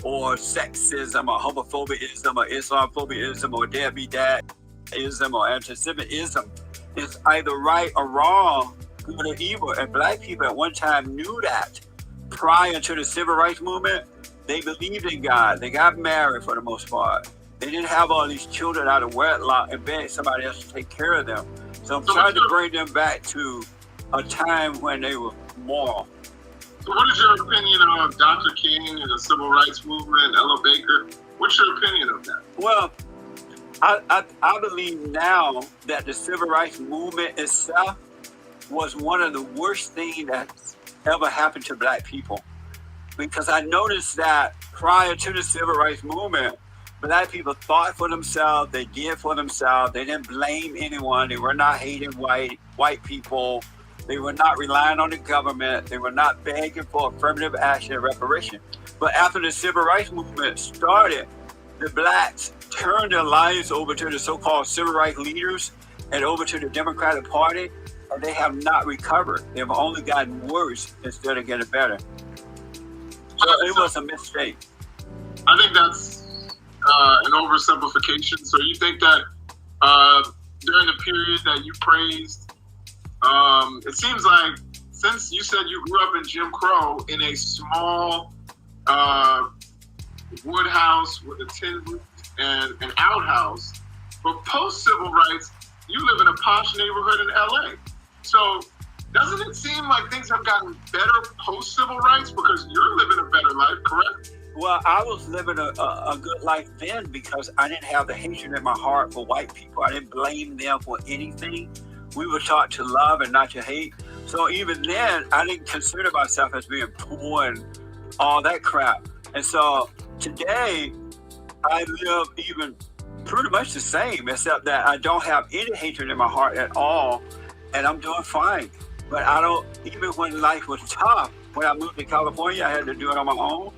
or sexism or homophobism or Islamophobism or deadbeat dadism or anti-Semitism. It's either right or wrong, good or evil. And black people at one time knew that. Prior to the civil rights movement, they believed in God. They got married for the most part. They didn't have all these children out of wedlock and beg somebody else to take care of them. So I'm trying to bring them back to a time when they were moral. So what is your opinion on Dr. King and the civil rights movement, Ella Baker? What's your opinion of that? Well, I believe now that the civil rights movement itself was one of the worst things that's ever happened to black people. Because I noticed that prior to the civil rights movement, black people thought for themselves, they did for themselves, they didn't blame anyone, they were not hating white people, they were not relying on the government, they were not begging for affirmative action and reparation. But after the civil rights movement started, the blacks turned their lives over to the so-called civil rights leaders and over to the Democratic Party, and they have not recovered. They've only gotten worse instead of getting better. So it was a mistake. I think that's an oversimplification. So you think that during the period that you praised, it seems like, since you said you grew up in Jim Crow in a small wood house with a tin roof and an outhouse, but post-civil rights, you live in a posh neighborhood in LA. So doesn't it seem like things have gotten better post-civil rights because you're living a better life, correct? Well, I was living a good life then because I didn't have the hatred in my heart for white people. I didn't blame them for anything. We were taught to love and not to hate. So even then, I didn't consider myself as being poor and all that crap. And so today, I live even pretty much the same, except that I don't have any hatred in my heart at all, and I'm doing fine. But I don't, even when life was tough, when I moved to California, I had to do it on my own.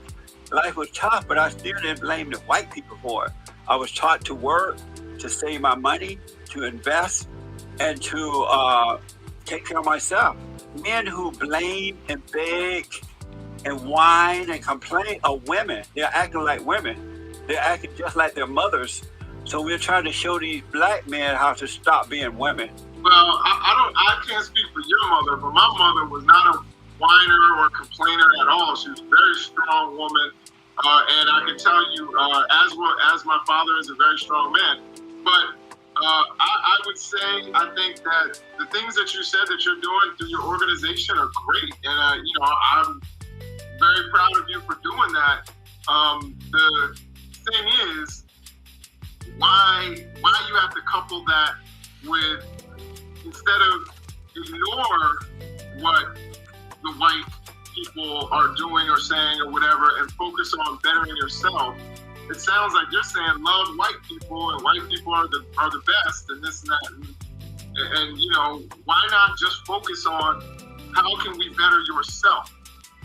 Life was tough, but I still didn't blame the white people for it. I was taught to work, to save my money, to invest, and to take care of myself. Men who blame and beg and whine and complain are women. They're acting like women. They're acting just like their mothers. So we're trying to show these black men how to stop being women. Well, I can't speak for your mother, but my mother was not a whiner or complainer at all. She was a very strong woman, and I can tell you, as well as my father is a very strong man. But I would say, I think that the things that you said that you're doing through your organization are great, and I'm very proud of you for doing that. The thing is, why you have to couple that with, instead of ignore what the white people are doing or saying or whatever and focus on bettering yourself, it sounds like you're saying love white people and white people are the best and this and that. And why not just focus on how can we better yourself?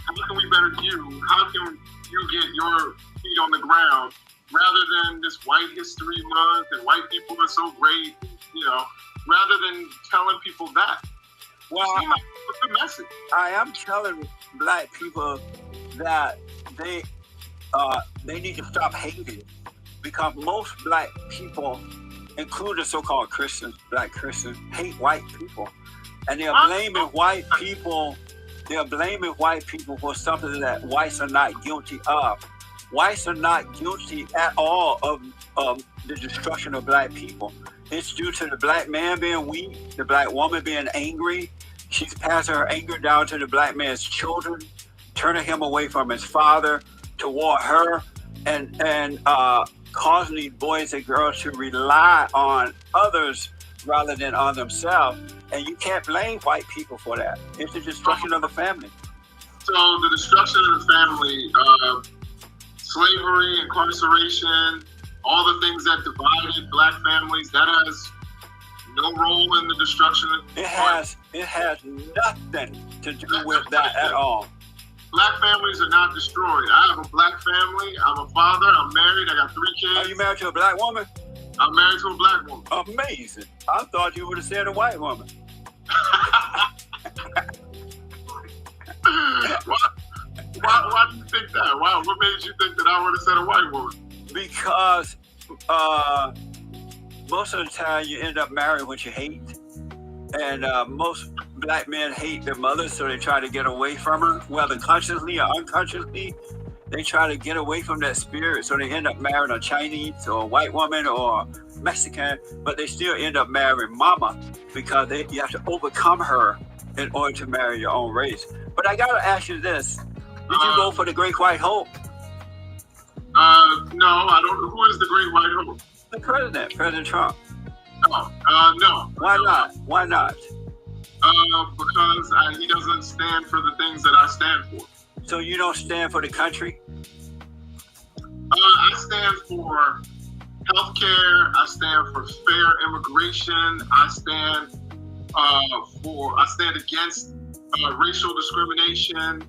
How can we better you? How can you get your feet on the ground rather than this white history month and white people are so great, rather than telling people that. Well, what's the message? I am telling black people that they need to stop hating, because most black people, including so-called Christians, black Christians, hate white people. And they're blaming white people. They're blaming white people for something that whites are not guilty of. Whites are not guilty at all of the destruction of black people. It's due to the black man being weak, the black woman being angry. She's passing her anger down to the black man's children, turning him away from his father toward her, and causing these boys and girls to rely on others rather than on themselves. And you can't blame white people for that. It's the destruction of the family. So the destruction of the family, slavery, incarceration, all the things that divided black families, that has no role in the destruction of it has nothing to do with that at all. Black families are not destroyed. I have a black family. I'm a father. I'm married. I got 3 kids. Are you married to a black woman? I'm married to a black woman. Amazing. I thought you would have said a white woman. Why do you think that? Why? What made you think that I would have said a white woman? Because most of the time you end up marrying what you hate. And most black men hate their mothers, so they try to get away from her, whether consciously or unconsciously. They try to get away from that spirit, so they end up marrying a Chinese or a white woman or a Mexican, but they still end up marrying mama because you have to overcome her in order to marry your own race. But I gotta ask you this: did you go for the Great White Hope? No, I don't. Who is the Great White Hope? The president, President Trump. No. Why not? Why not? Because he doesn't stand for the things that I stand for. So you don't stand for the country? I stand for healthcare. I stand for fair immigration. I stand against racial discrimination.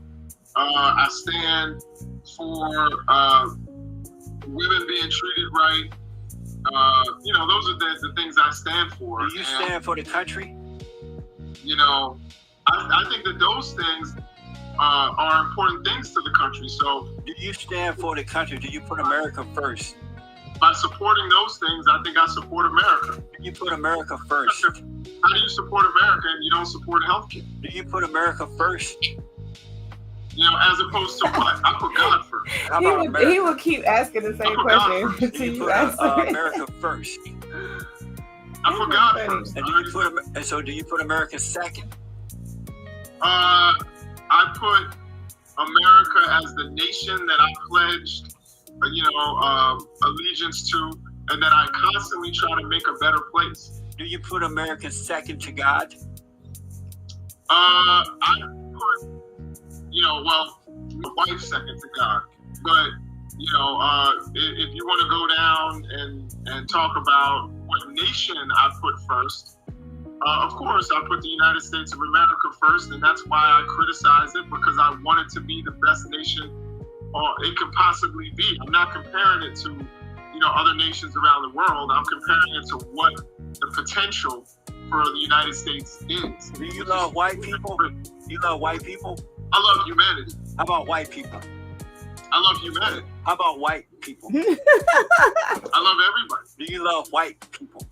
I stand for women being treated right. Those are the things I stand for. Do you stand for the country? I think that those things are important things to the country. So, do you stand for the country? Do you put America first? By supporting those things, I think I support America. Do you put America first? How do you support America and you don't support healthcare? Do you put America first? As opposed to what? I put God first. He will keep asking the same question until you answer. America first. I put God first. And do you put America second? I put America as the nation that I pledged, allegiance to, and that I constantly try to make a better place. Do you put America second to God? I put, my wife second to God. But, if you want to go down and talk about what nation I put first, of course, I put the United States of America first, and that's why I criticize it, because I want it to be the best nation it could possibly be. I'm not comparing it to, other nations around the world. I'm comparing it to what the potential for the United States is. Do you love white people? You love white people? I love humanity. How about white people? I love humanity. How about white people? I love everybody. Do you love white people?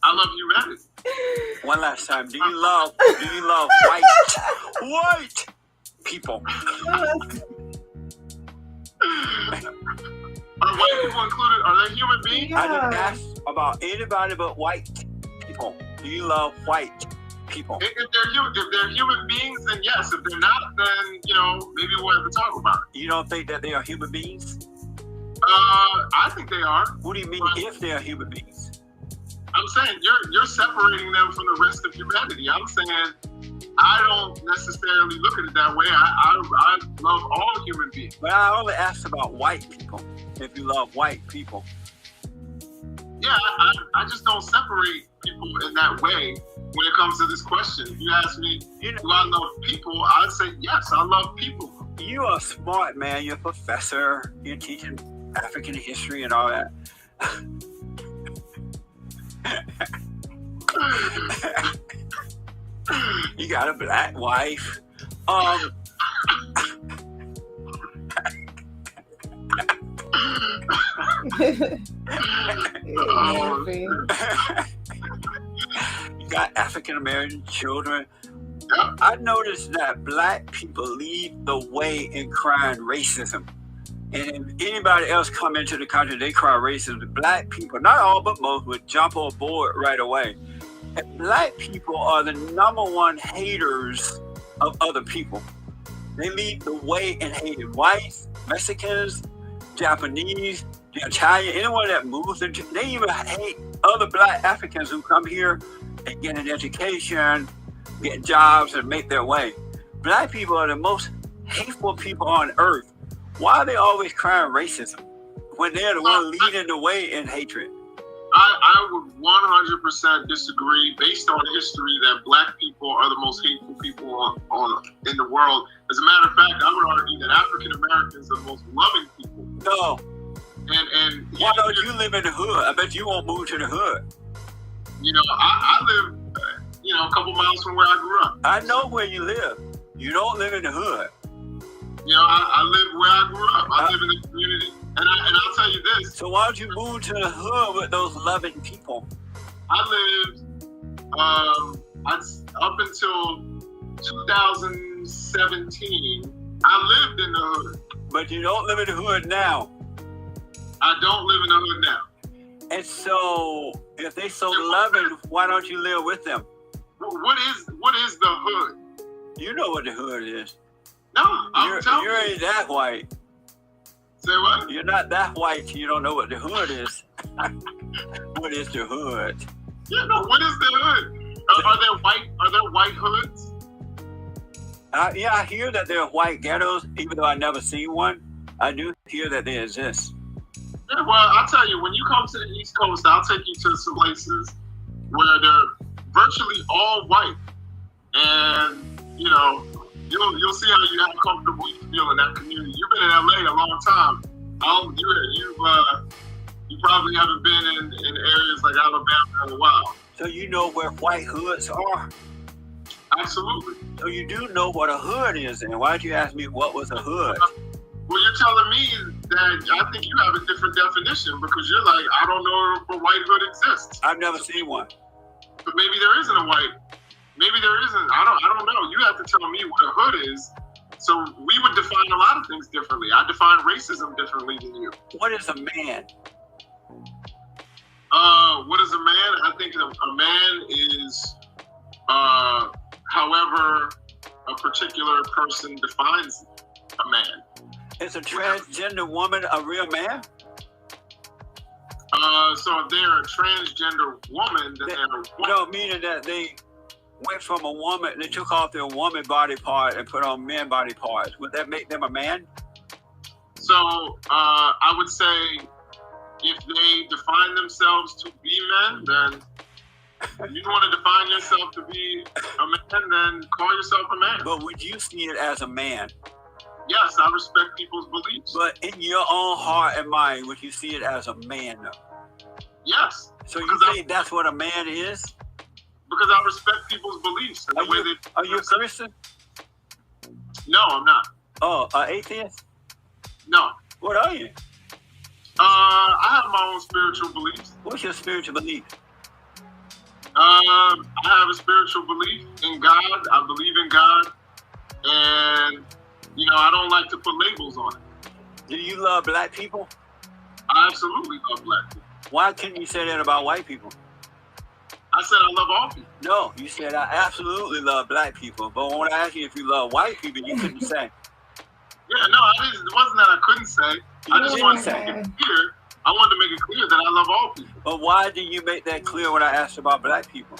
I love humanity. One last time. Do you love white people? Are white people included? Are they human beings? I didn't ask about anybody but white people. Do you love white people? If they're human beings, then yes. If they're not, then maybe we'll have to talk about it. You don't think that they are human beings? I think they are. What do you mean if they are human beings? I'm saying you're separating them from the rest of humanity. I'm saying I don't necessarily look at it that way. I love all human beings. But I only asked about white people. If you love white people. Yeah, I just don't separate people in that way when it comes to this question. If you ask me, do I love people? I'd say yes, I love people. You are smart, man. You're a professor. You're teaching African history and all that. You got a black wife. You got African American children. I noticed that black people lead the way in crying racism. And if anybody else come into the country, they cry racism. Black people, not all but most, would jump on board right away. And black people are the #1 haters of other people. They lead the way in hating whites, Mexicans, Japanese, the Italian, anyone that moves into, they even hate other black Africans who come here and get an education, get jobs, and make their way. Black people are the most hateful people on earth. Why are they always crying racism when they're the one leading the way in hatred? I would 100% disagree, based on history, that black people are the most hateful people in the world. As a matter But you won't move to the hood. You know, I live, a couple miles from where I grew up. I know where you live. You don't live in the hood. You know, I live where I grew up. I live in the community. And I'll tell you this. So why don't you move to the hood with those loving people? I lived, up until 2017, I lived in the hood. But you don't live in the hood now. I don't live in the hood now. And so, if they so loving, why don't you live with them? What is the hood? You know what the hood is. No, I'm telling you. You ain't that white. Say what? You're not that white. You don't know what the hood is. What is the hood? Yeah, no. What is the hood? Are there white hoods? Yeah, I hear that there are white ghettos, even though I never seen one. I do hear that they exist. Yeah, well, I'll tell you, when you come to the East Coast, I'll take you to some places where they're virtually all white, and you'll see how comfortable you feel in that community. You've been in LA a long time. You probably haven't been in areas like Alabama in a while. So you know where white hoods are? Absolutely. So you do know what a hood is, and why'd you ask me what was a hood? Well, you're telling me that I think you have a different definition because you're like, I don't know if a white hood exists. I've never seen one. But maybe there isn't a white. Maybe there isn't. I don't know. You have to tell me what a hood is. So we would define a lot of things differently. I define racism differently than you. What is a man? What is a man? I think a man is however a particular person defines a man. Is a transgender woman a real man? So if they're a transgender woman, then they're a woman. No, meaning that they went from a woman, they took off their woman body part and put on men body parts. Would that make them a man? So I would say if they define themselves to be men, then if you want to define yourself to be a man, then call yourself a man. But would you see it as a man? Yes, I respect people's beliefs. But in your own heart and mind, would you see it as a man, though? Yes. So you think that's what a man is? Because I respect people's beliefs. Are you a Christian? No, I'm not. Oh, an atheist? No. What are you? I have my own spiritual beliefs. What's your spiritual belief? I have a spiritual belief in God. I believe in God. And, I don't like to put labels on it. Do you love black people? I absolutely love black people. Why couldn't you say that about white people? I said I love all people. No, you said I absolutely love black people. But when I asked you if you love white people, you couldn't say. Yeah, no, it wasn't that I couldn't say. I just wanted to make it clear. I wanted to make it clear that I love all people. But why did you make that clear when I asked about black people?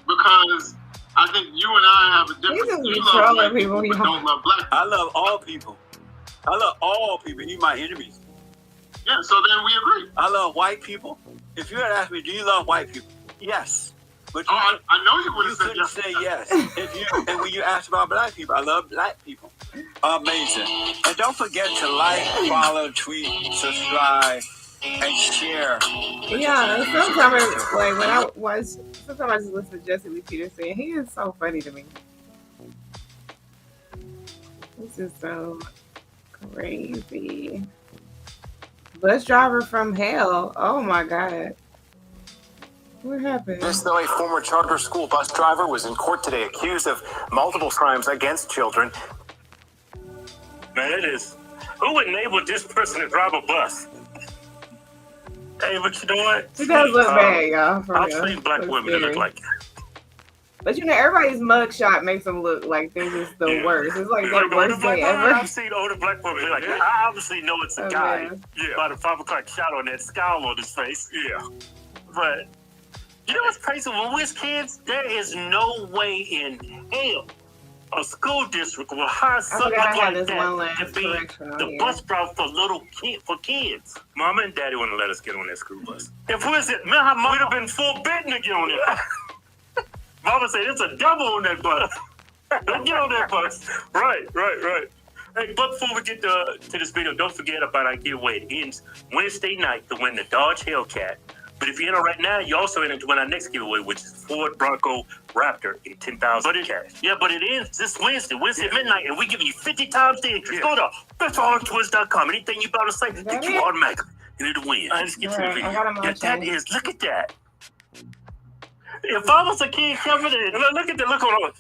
Because I think you and I have a difference. You love black people, but don't love black people. I love all people. I love all people, even my enemies. Yeah, so then we agree. I love white people. If you had asked me, do you love white people? Yes. But I know you would have said yes. You couldn't say yes. And when you asked about black people, I love black people. Amazing. And don't forget to like, follow, tweet, subscribe, and share. Yeah, sometimes sometimes I just listen to Jesse Lee Peterson. He is so funny to me. This is so crazy. Bus driver from hell. Oh my God. What happened? This, though, a former charter school bus driver was in court today accused of multiple crimes against children. Man, it is. Who would enable this person to drive a bus? Hey, what you doing? It does look bad, y'all. I've seen black women that look like. But everybody's mugshot makes them look like this is the worst. It's like the worst day ever. I've seen older black women like, I obviously know it's a guy. Man. Yeah. About a 5 o'clock shot on that scowl on his face. Yeah. But you know what's crazy? When we was kids, there is no way in hell a school district will hire something like that to be the bus driver for kids. Mama and Daddy wouldn't let us get on that school bus. If we was it, man, we'd have been forbidden to get on it. Mama said it's a devil on that bus. Don't get on that bus. Right. Hey, but before we get to this video, don't forget about our giveaway. It ends Wednesday night to win the Dodge Hellcat. But if you enter right now, you also enter to win our next giveaway, which is Ford Bronco Raptor in $10,000 cash. Yeah, but it ends this Wednesday at midnight, and we give you 50 times the interest. Go to bestalltwist.com. Anything you about to say, that you automatically enter to win. Let's get to the video. Yeah, that is, look at that. If I was a kid coming in, look at the look on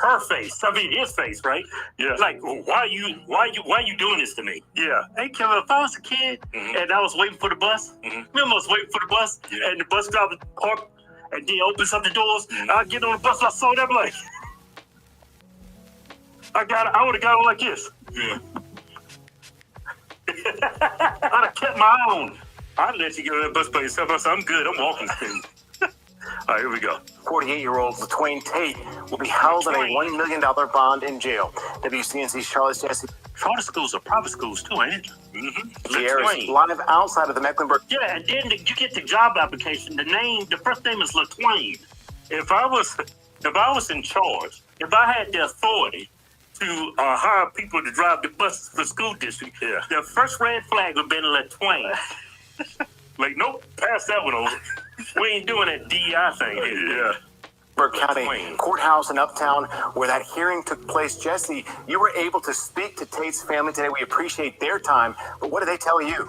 her face. I mean, his face, right? Yeah. Like, why you doing this to me? Yeah. Hey, Kevin, if I was a kid and I was waiting for the bus, remember I was waiting for the bus, and the bus driver parked and then opens up the doors. I get on the bus, and I saw that, I'm like, I would have got on like this. Yeah. I'd have kept my own. I'd let you get on that bus by yourself. I said, I'm good. I'm walking. All right, here we go. 48-year-old LaTwain Tate will be held on a $1 million bond in jail. WCNC's Charlotte Jesse. Charter schools are private schools too, ain't it? The air is live outside of the Mecklenburg. Yeah, and then you get the job application. The first name is LaTwain. If I was in charge, if I had the authority to hire people to drive the buses for school district, the first red flag would have been LaTwain. Like, nope, pass that one over. We ain't doing that DEI thing here. Yeah. Burke County Courthouse in Uptown, where that hearing took place. Jesse, you were able to speak to Tate's family today. We appreciate their time, but what did they tell you?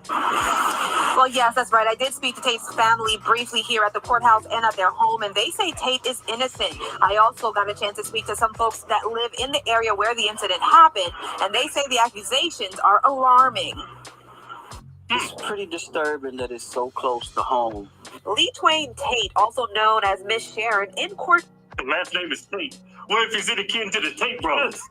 Well, yes, that's right. I did speak to Tate's family briefly here at the courthouse and at their home, and they say Tate is innocent. I also got a chance to speak to some folks that live in the area where the incident happened, and they say the accusations are alarming. It's pretty disturbing that it's so close to home. LaTwain Tate, also known as Miss Sharon, in court. The last name is Tate. What if he's in akin to the Tate brothers?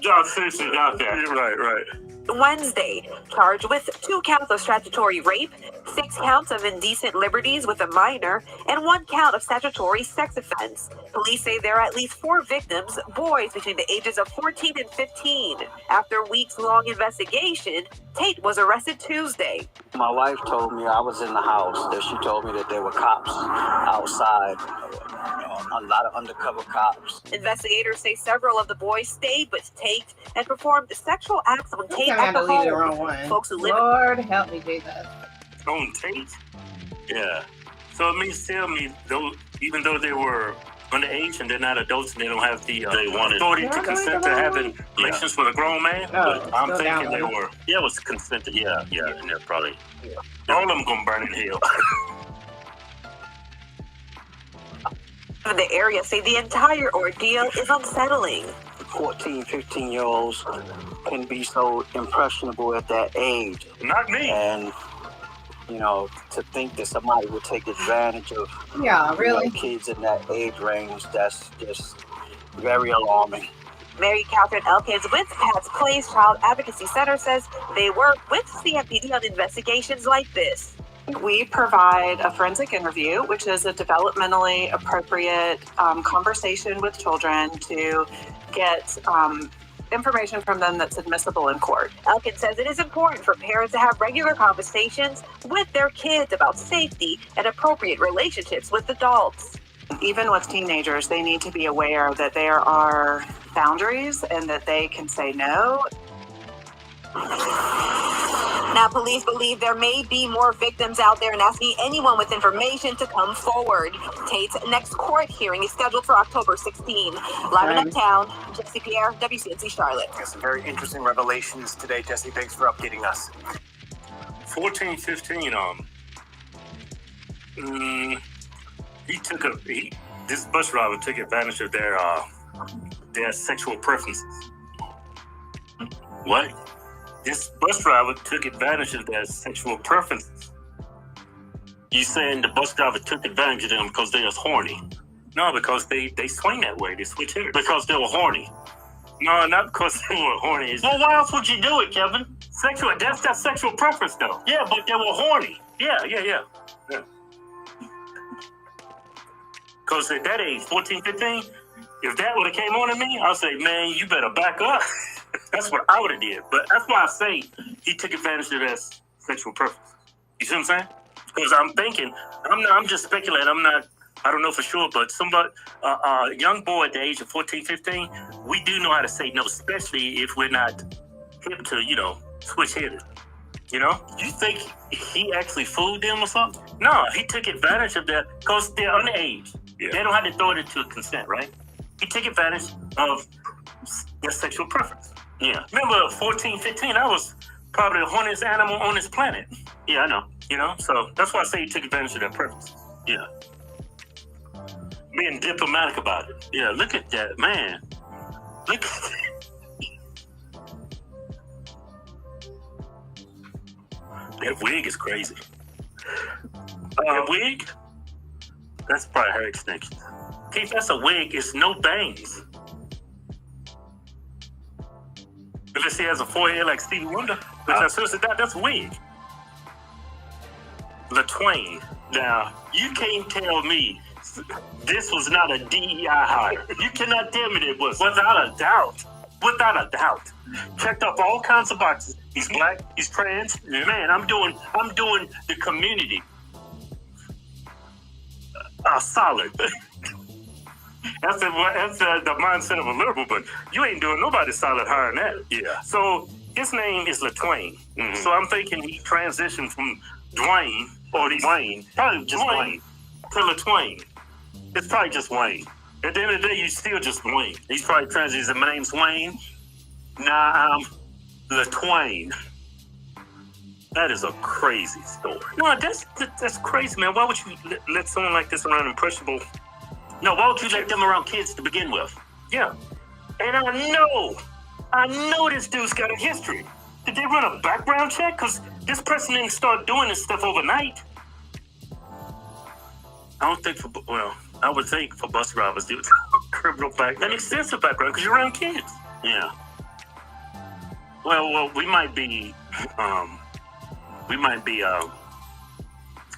John seriously got that. Right. Wednesday, charged with 2 counts of statutory rape, 6 counts of indecent liberties with a minor, and 1 count of statutory sex offense. Police say there are at least 4 victims, boys between the ages of 14 and 15. After a weeks-long investigation, Tate was arrested Tuesday. My wife told me I was in the house, that she told me that there were cops outside, a lot of undercover cops. Investigators say several of the boys stayed with Tate and performed sexual acts on Tate at the home. Folks who live Lord help me, Jesus. On Tate? Yeah. So it means tell me, though, even though they were underage and they're not adults and they don't have the authority to consent to having relations with a grown man, but I'm thinking they were. Yeah, it was consented. Yeah, and they're probably all of them gonna burn in hell. The area say the entire ordeal is unsettling. 14, 15-year-olds can be so impressionable at that age. Not me. And, to think that somebody would take advantage of kids in that age range, that's just very alarming. Mary Catherine Elkins with Pat's Place Child Advocacy Center says they work with CMPD on investigations like this. We provide a forensic interview, which is a developmentally appropriate conversation with children to get information from them that's admissible in court. Elkins says it is important for parents to have regular conversations with their kids about safety and appropriate relationships with adults. Even with teenagers, they need to be aware that there are boundaries and that they can say no. Now, police believe there may be more victims out there and asking anyone with information to come forward. Tate's next court hearing is scheduled for October 16. Live in Uptown, Jesse Pierre, WCNC Charlotte. Some very interesting revelations today, Jesse. Thanks for updating us. 14, 15, this bus driver took advantage of their sexual preferences. What? This bus driver took advantage of their sexual preferences. You saying the bus driver took advantage of them because they was horny? No, because they swing that way. They switch hitters. Because they were horny. No, not because they were horny. Well, why else would you do it, Kevin? That's that sexual preference, though. Yeah, but they were horny. Yeah. Because at that age, 14, 15, if that would have came on to me, I'd say, man, you better back up. That's what I would have did. But that's why I say he took advantage of that sexual preference. You see what I'm saying? Because I'm thinking, I'm just speculating. I'm not I don't know for sure, but somebody, a young boy at the age of 14, 15, we do know how to say no, especially if we're not hip to, switch-headed. You think he actually fooled them or something? No, he took advantage of that because they're underage. Yeah. They don't have to throw it into consent, right? He took advantage of their sexual preference. Yeah. Remember, 14, 15, I was probably the horniest animal on this planet. Yeah, I know. So that's why I say he took advantage of their preference. Yeah. Being diplomatic about it. Yeah, look at that, man. Look at that. That wig is crazy. That wig? That's probably hair extensions. Keith, that's a wig. It's no bangs. Unless he has a forehead like Stevie Wonder, which I seriously doubt that's a wig. LaTwain. Now, you can't tell me this was not a DEI hire. You cannot tell me it was. Without a doubt. Without a doubt. Checked off all kinds of boxes. He's black. He's trans. Yeah. Man, I'm doing the community solid. That's the mindset of a liberal, but you ain't doing nobody solid hiring that. Yeah. So his name is LaTwain. Mm-hmm. So I'm thinking he transitioned from Dwayne or Wayne, probably just Wayne, to LaTwain. It's probably just Wayne. At the end of the day, you still just Wayne. He's probably transitioned. My name's Wayne. Nah, I'm LaTwain. That is a crazy story. No, that's crazy, man. Why would you let someone like this around impressionable? No, why would you let them around kids to begin with? Yeah. And I know this dude's got a history. Did they run a background check? Because this person didn't start doing this stuff overnight. I would think for bus drivers, dude, criminal background, an extensive background because you're around kids. Yeah. Well, we might be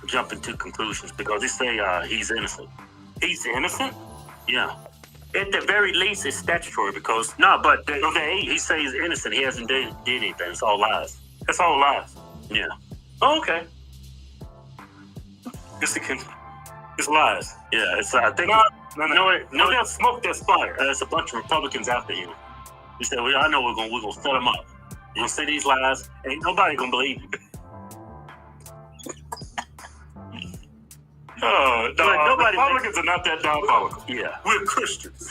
jumping to conclusions because they say he's innocent. He's innocent? Yeah. At the very least, it's statutory because he says he's innocent. He hasn't did anything. It's all lies. That's all lies. Yeah. Oh, okay. It's lies. Yeah. It's I think. No. They'll smoke their spire. There's a bunch of Republicans after him. He said, "Well, I know we're gonna set them up. You're gonna say these lies. Ain't nobody gonna believe you." Oh, no, Republicans are not that diabolical. Yeah. We're Christians.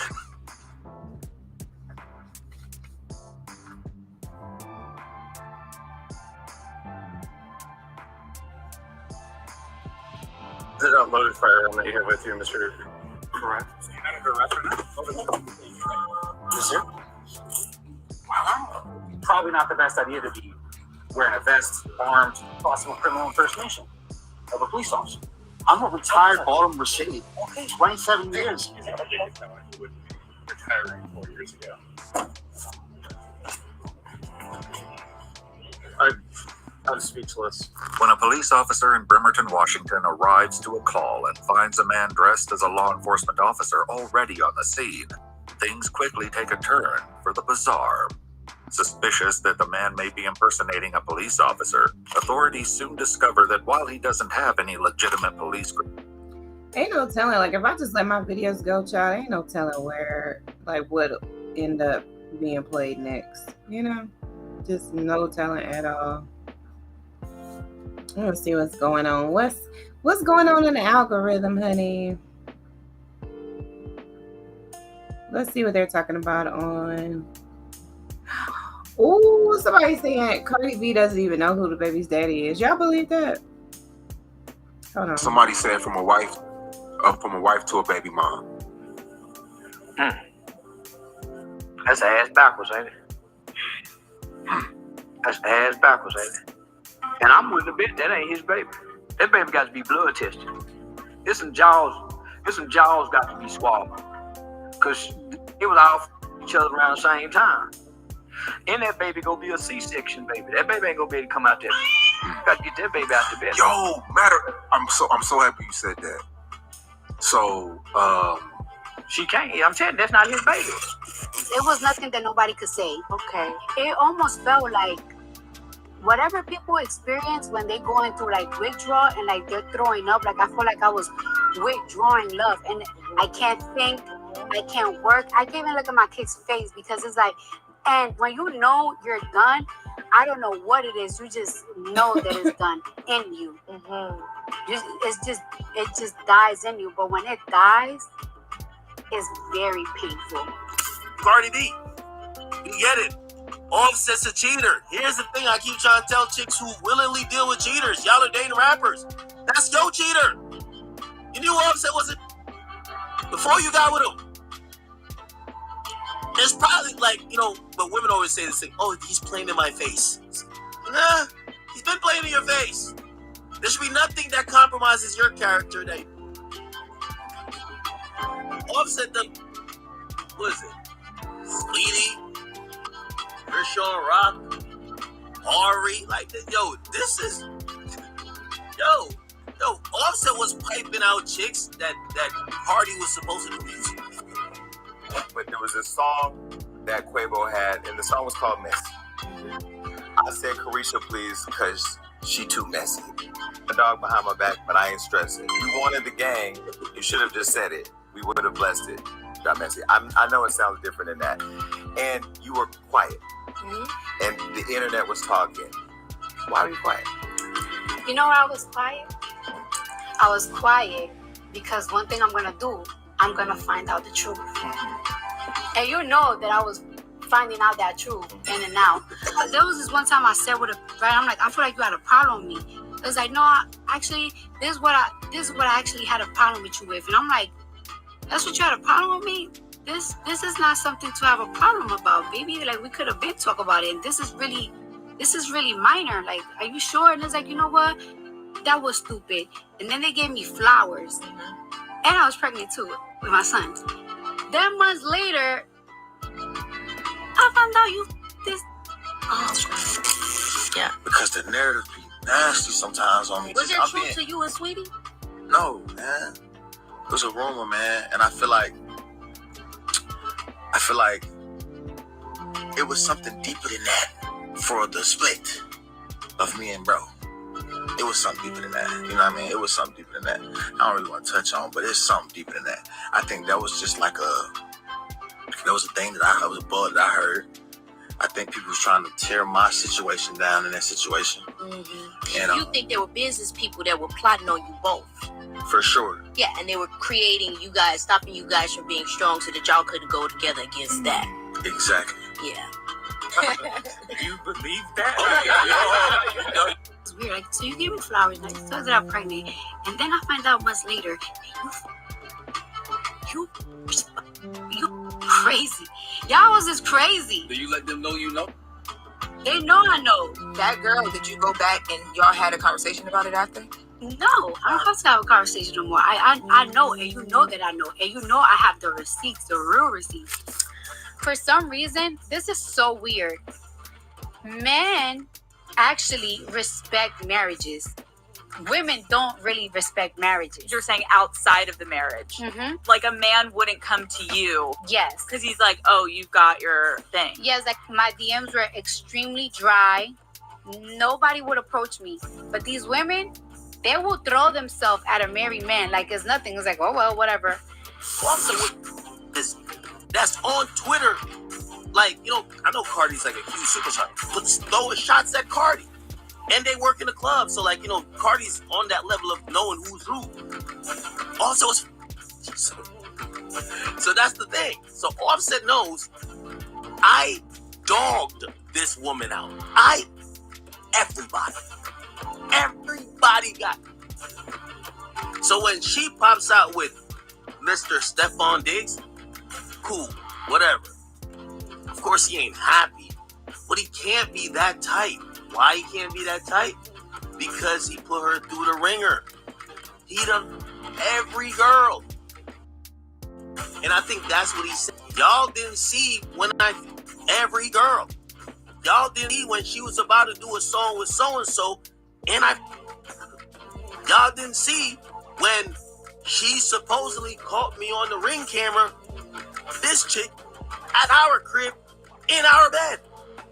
Is it a loaded firearm that you have with you, Mr. Correct? So you're not under arrest right now? Yes, sir. Wow. Probably not the best idea to be wearing a vest, armed, possible criminal impersonation of a police officer. I'm a retired Baltimore City. Okay, 27 years. Retiring 4 years ago. I'm speechless. When a police officer in Bremerton, Washington arrives to a call and finds a man dressed as a law enforcement officer already on the scene, things quickly take a turn for the bizarre. Suspicious that the man may be impersonating a police officer, authorities soon discover that while he doesn't have any legitimate police... Ain't no telling, like, if I just let my videos go, child, ain't no telling where, like, what end up being played next, Just no telling at all. Let's see what's going on. What's going on in the algorithm, honey? Let's see what they're talking about on... Oh, somebody's saying Cardi B doesn't even know who the baby's daddy is. Y'all believe that? Hold on. Somebody said from a wife to a baby mom. That's ass backwards, ain't it? That's ass backwards, ain't it? And I'm with the bit that ain't his baby. That baby got to be blood tested. There's some jaws got to be swabbed. Because it was all each other around the same time. And that baby gonna be a C-section baby. That baby ain't gonna be able to come out there. You gotta get that baby out the bed. Yo, I'm so happy you said that. So, she can't. I'm telling you, that's not his baby. It was nothing that nobody could say. Okay. It almost felt like whatever people experience when they go into like withdrawal and like they're throwing up, like I feel like I was withdrawing love and I can't think, I can't work, I can't even look at my kid's face because it's like, and when you know you're done, I don't know what it is, you just know that it's done in you. It just dies in you, but when it dies, it's very painful. Cardi B, you get it. Offset's a cheater. Here's the thing I keep trying to tell chicks who willingly deal with cheaters. Y'all are dating rappers. That's your cheater. You knew Offset was it before you got with him. It's probably like, but women always say this thing, oh, he's playing in my face. Nah, he's been playing in your face. There should be nothing that compromises your character. That Offset them, what is it? Sweetie, Krishan Rock, Ari, like, this is, Offset was piping out chicks that Cardi was supposed to do music. But there was a song that Quavo had, and the song was called Messy. I said, Carisha, please, because she too messy. A dog behind my back, but I ain't stressing. You wanted the gang, you should have just said it. We would have blessed it. Got messy. I know it sounds different than that. And you were quiet. And the internet was talking. Why were you quiet? You know why I was quiet? I was quiet because one thing I'm going to do, I'm going to find out the truth. And you know that I was finding out that truth in and out. But there was this one time I said with a friend, I'm like, I feel like you had a problem with me. It was like, no, actually, this is what I actually had a problem with you with. And I'm like, that's what you had a problem with me? This is not something to have a problem about, baby. Like, we could have been talk about it. And this is really minor. Like, are you sure? And it's like, you know what? That was stupid. And then they gave me flowers. And I was pregnant too with my son. Then months later, I found out you this. Oh, yeah. Because the narrative be nasty sometimes on me. Was it true to you and Sweetie? No, man. It was a rumor, man. And I feel like it was something deeper than that for the split of me and bro. It was something deeper than that. You know what I mean? It was something deeper than that. I don't really want to touch on, but it's something deeper than that. I think that was just like that was a thing that was a bug that I heard. I think people was trying to tear my situation down in that situation. And, you think there were business people that were plotting on you both? For sure. Yeah, and they were creating you guys, stopping you guys from being strong so that y'all couldn't go together against that. Exactly. Yeah. You believe that? It's weird. Like, so you gave me flowers, and I told that I'm pregnant, and then I find out months later, you crazy. Y'all was just crazy. Do you let them know you know? They know I know. That girl, did you go back and y'all had a conversation about it after? No, I don't have to have a conversation no more. I know, and you know that I know, and you know I have the receipts, the real receipts. For some reason, this is so weird. Men actually respect marriages. Women don't really respect marriages. You're saying outside of the marriage. Like a man wouldn't come to you. Yes. Because he's like, oh, you've got your thing. Yes, like my DMs were extremely dry. Nobody would approach me. But these women, they will throw themselves at a married man like it's nothing. It's like, oh, well, whatever. Also, that's on Twitter. Like, I know Cardi's like a huge superstar, but throwing shots at Cardi. And they work in the club. So, like, Cardi's on that level of knowing who's who. Also, so that's the thing. So Offset knows I dogged this woman out. Everybody got it. So when she pops out with Mr. Stephon Diggs, cool, whatever. Of course he ain't happy, but he can't be that tight. Why he can't be that tight? Because he put her through the ringer. He done every girl. And I think that's what he said. Y'all didn't see every girl. Y'all didn't see when she was about to do a song with so-and-so. Y'all didn't see when she supposedly caught me on the Ring camera, this chick, at our crib, in our bed.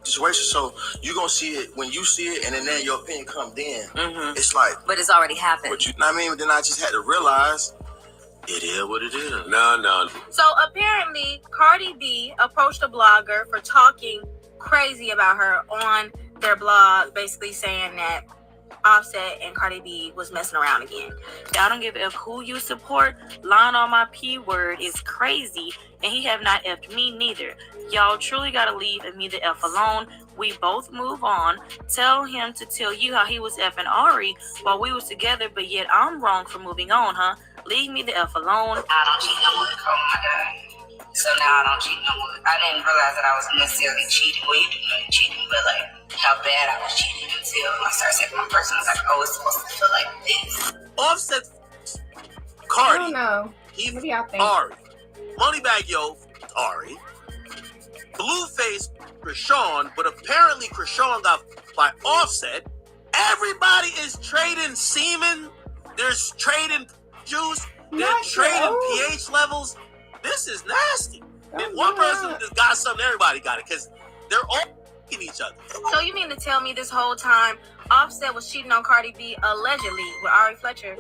situation. So you gonna see it when you see it, and then your opinion comes in. Mhm. It's like, But it's already happened. what you know what I mean? But then I just had to realize it is what it is. No. So apparently, Cardi B approached a blogger for talking crazy about her on their blog, basically saying that Offset and Cardi B was messing around again. Y'all don't give a f who you support. Lying on my P word is crazy, and he have not effed me neither. Y'all truly gotta leave me the F alone. We both move on. Tell him to tell you how he was effing Ari while we was together, but yet I'm wrong for moving on, huh? Leave me the F alone. I don't cheat no more. Oh my God. So now I don't cheat no more. I didn't realize that I was necessarily cheating. Well, you do know you're cheating, but like how bad I was cheating until I started saying my person was like, oh, it's supposed to feel like this. Offset, Cardi, I don't know. What do y'all think? Ari, Moneybag Yo, Ari, Blueface, Krishan, but apparently Krishan got by Offset. Everybody is trading semen. There's trading juice. They're trading pH levels. This is nasty. If one person just got something, everybody got it because they're all f***ing each other. So you mean to tell me this whole time Offset was cheating on Cardi B allegedly with Ari Fletcher?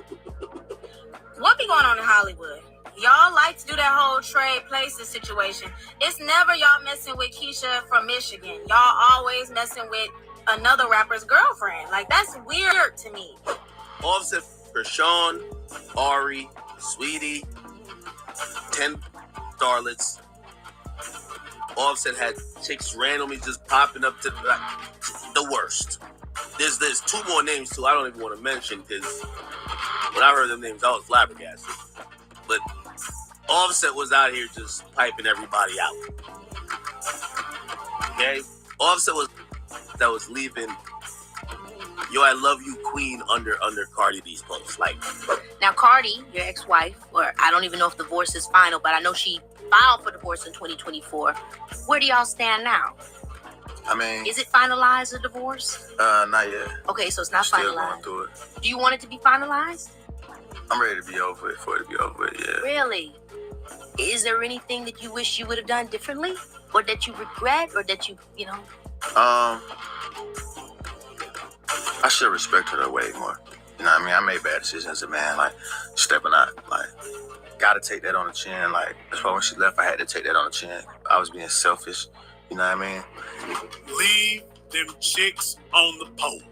What be going on in Hollywood? Y'all like to do that whole trade places situation. It's never y'all messing with Keisha from Michigan. Y'all always messing with another rapper's girlfriend. Like, that's weird to me. Offset, Krishan, Ari, Sweetie, 10 starlets. Offset had chicks randomly just popping up to the worst. There's two more names too I don't even want to mention because when I heard them names I was flabbergasted. But Offset was out here just piping everybody out. Okay? Offset was leaving Yo I Love You Queen under Cardi B's post. Like, now Cardi, your ex-wife, or I don't even know if divorce is final, but I know she filed for divorce in 2024. Where do y'all stand now? I mean, is it finalized, a divorce? Not yet. Okay, so it's not Still finalized. going through it. Do you want it to be finalized? I'm ready to be over it, for it to be over it, yeah. Really? Is there anything that you wish you would have done differently? Or that you regret? Or that you know? I should have respected her way more. You know what I mean? I made bad decisions as a man, like stepping out, like gotta take that on the chin. Like that's why when she left, I had to take that on the chin. I was being selfish. You know what I mean? Leave them chicks on the pole.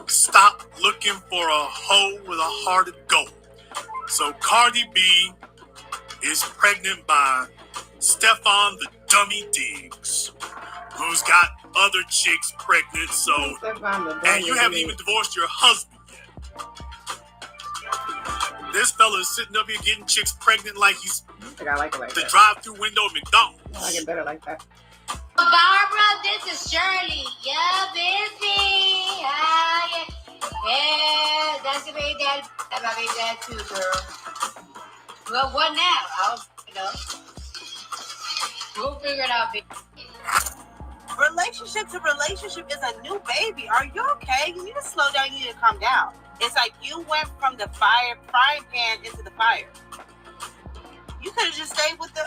Stop looking for a hoe with a heart of gold. So Cardi B is pregnant by Stefan the Dummy Diggs, who's got other chicks pregnant. So, and you haven't even divorced your husband yet. This fella is sitting up here getting chicks pregnant like he's I like it like the that. drive-through window of McDonald's. I like it better like that. Barbara, this is Shirley. Yeah, busy. Yeah, that's your baby dad. That's my baby dad too, girl. Well, what now? We'll figure it out, baby. Relationship to relationship is a new baby. Are you okay? You need to slow down. You need to calm down. It's like you went from the frying pan into the fire. You could have just stayed with the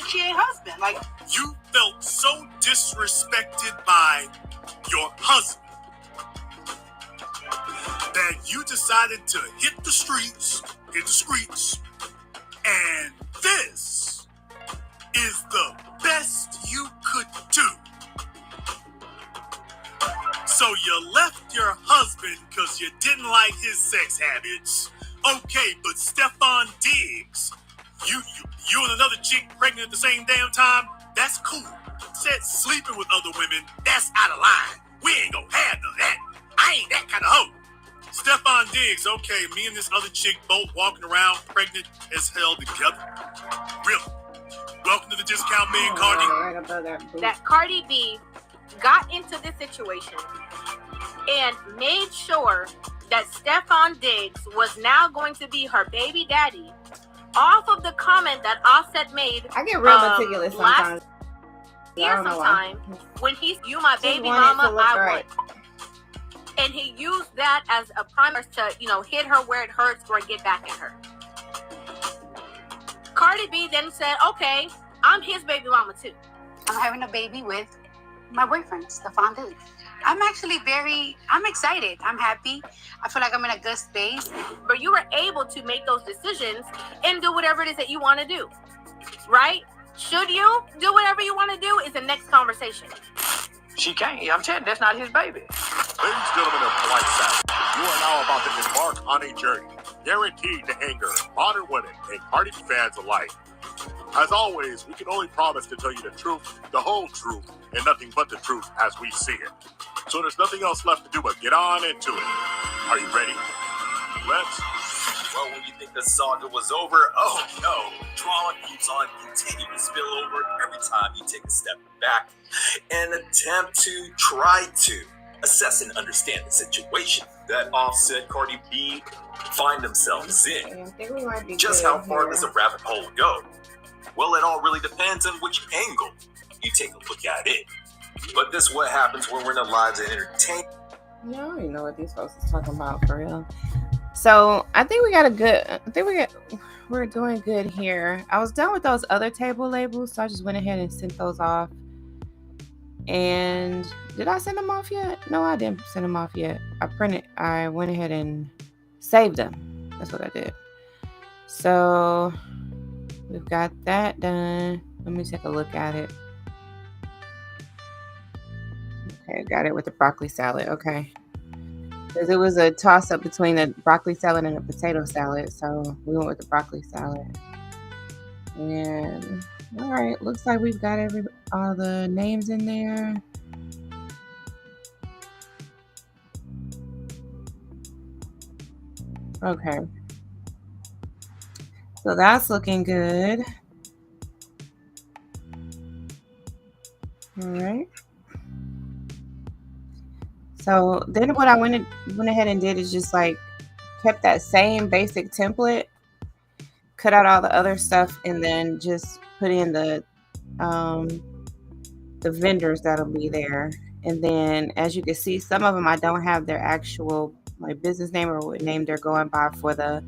cheating husband. Like, you felt so disrespected by your husband that you decided to hit the streets, and this is the best you could do. So you left your husband because you didn't like his sex habits. Okay, but Stefan Diggs, you and another chick pregnant at the same damn time, that's cool. Said sleeping with other women, that's out of line. We ain't gonna have none of that. I ain't that kind of hoe. Stefan Diggs, okay, me and this other chick both walking around pregnant as hell together. Really? Welcome to the discount man, Cardi. That Cardi B got into this situation and made sure that Stefan Diggs was now going to be her baby daddy off of the comment that Offset made. I get real meticulous sometimes. Sometime when he's you my baby mama, I want. And he used that as a primer to, hit her where it hurts or get back at her. Cardi B then said, okay, I'm his baby mama too. I'm having a baby with my boyfriend, Stefan Diggs. I'm excited. I'm happy. I feel like I'm in a good space. But you were able to make those decisions and do whatever it is that you want to do, right? Should you do whatever you want to do is the next conversation. She can't. I'm telling you, that's not his baby. Ladies and gentlemen of Polite Savage, you are now about to embark on a journey guaranteed to anger modern women and Cardi B fans alike. As always, we can only promise to tell you the truth, the whole truth, and nothing but the truth as we see it. So there's nothing else left to do but get on into it. Are you ready? Let's. Well, when you think the saga was over, oh no, drama keeps on continuing to spill over every time you take a step back and attempt to try to assess and understand the situation that Offset, Cardi B find themselves in. Just how far does a rabbit hole go? Well, it all really depends on which angle you take a look at it. But this is what happens when we're in the lives of entertainment. I don't even know what these folks is talking about for real. So I think we're doing good here. I was done with those other table labels, so I just went ahead and sent those off. And did I send them off yet? No, I didn't send them off yet. I went ahead and saved them. That's what I did. So we've got that done. Let me take a look at it. Okay, got it with the broccoli salad. Okay. Because it was a toss-up between a broccoli salad and a potato salad. So we went with the broccoli salad. And all right, looks like we've got all the names in there. Okay. So that's looking good. All right. So then what I went ahead and did is just like kept that same basic template, cut out all the other stuff, and then just put in the vendors that'll be there. And then as you can see, some of them I don't have their actual business name or what name they're going by for the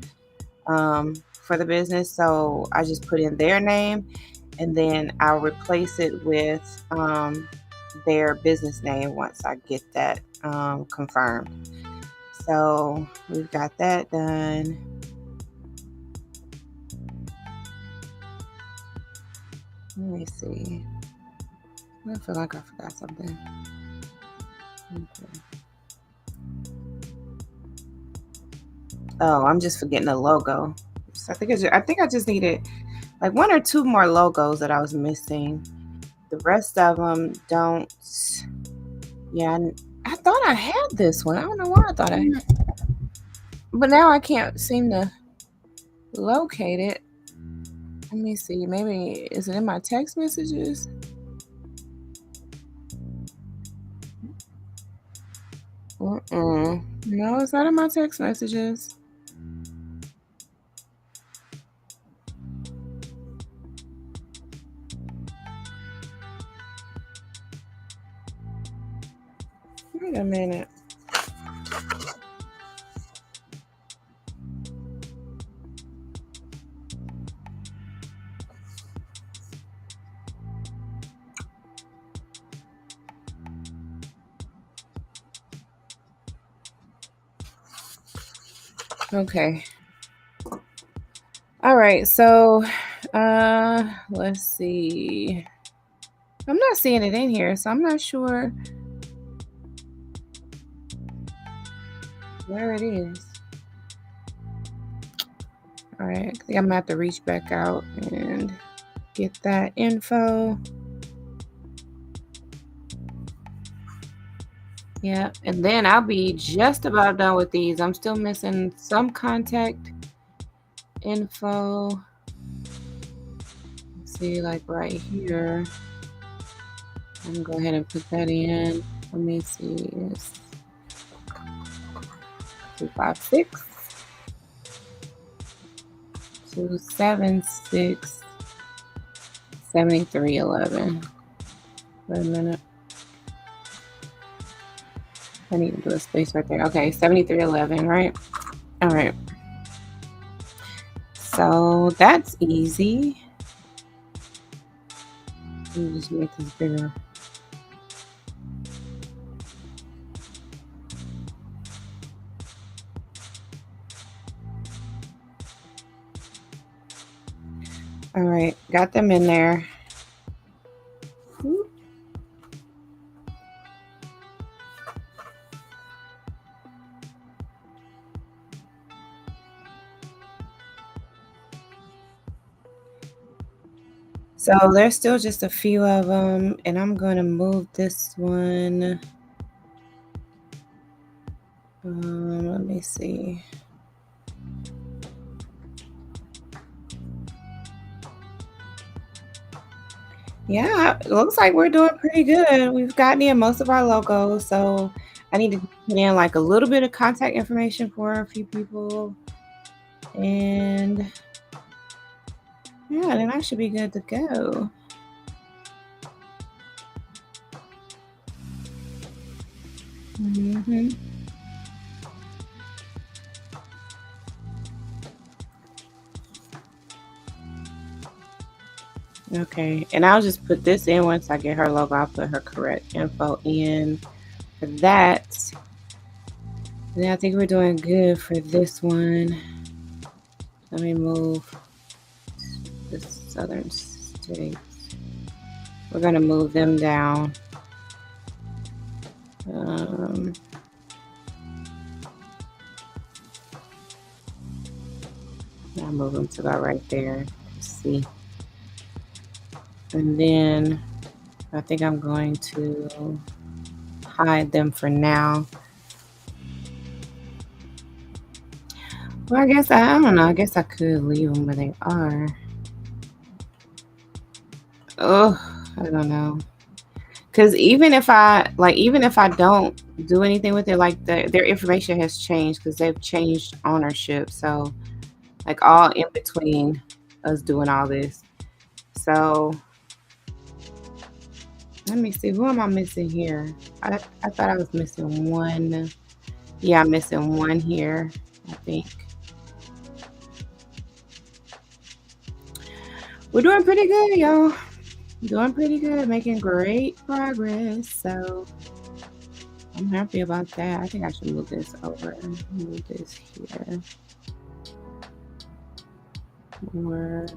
business. So I just put in their name, and then I'll replace it with their business name once I get that confirmed. So we've got that done. Let me see. I feel like I forgot something. Okay. Oh, I'm just forgetting the logo. So I think I just needed like one or two more logos that I was missing. The rest of them don't. Yeah, I thought I had this one. I don't know why I thought I had it. But now I can't seem to locate it. Let me see. Maybe is it in my text messages? No, it's not in my text messages. Wait a minute. Okay. All right. So, let's see. I'm not seeing it in here, so I'm not sure where it is. All right. I think I'm gonna have to reach back out and get that info. Yeah, and then I'll be just about done with these. I'm still missing some contact info. Let's see, like right here. I'm gonna go ahead and put that in. Let me see. It's 256 276 7311. Wait a minute. I need to do a space right there. Okay, 7311, right? All right. So that's easy. Let me just make this bigger. All right, got them in there. So there's still just a few of them, and I'm going to move this one. Let me see. Yeah, it looks like we're doing pretty good. We've gotten in most of our logos, so I need to put in like a little bit of contact information for a few people. And yeah, then I should be good to go. Mm-hmm. Okay, and I'll just put this in once I get her logo. I'll put her correct info in for that. And I think we're doing good for this one. Let me move the southern states. We're gonna move them down. I'll move them to about right there. Let's see. And then I think I'm going to hide them for now. Well, I guess I don't know. I guess I could leave them where they are. Oh, I don't know. Because even if I don't do anything with it, like their information has changed because they've changed ownership. So like all in between us doing all this. So let me see. Who am I missing here? I thought I was missing one. Yeah, I'm missing one here, I think. We're doing pretty good, y'all. Doing pretty good, making great progress. So I'm happy about that. I think I should move this over. Move this here. Or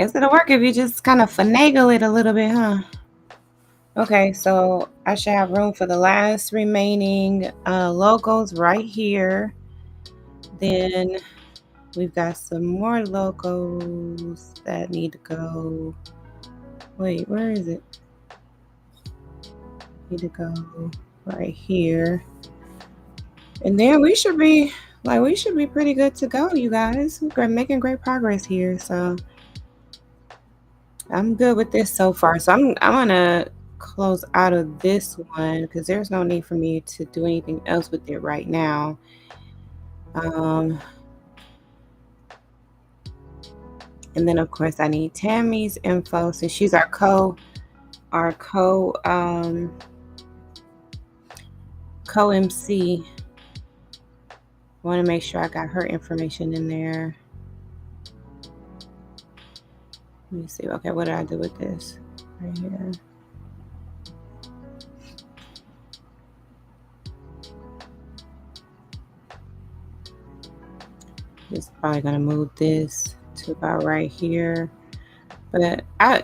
guess it'll work if you just kind of finagle it a little bit, huh? Okay, so I should have room for the last remaining logos right here. Then we've got some more logos that need to go. Wait, where is it? Need to go right here. And then we should be pretty good to go, you guys. We're making great progress here. So I'm good with this so far. So I'm gonna close out of this one because there's no need for me to do anything else with it right now. And then of course I need Tammy's info since she's our co MC. I want to make sure I got her information in there. Let me see. Okay, what did I do with this? Right here. Just probably gonna move this to about right here. But I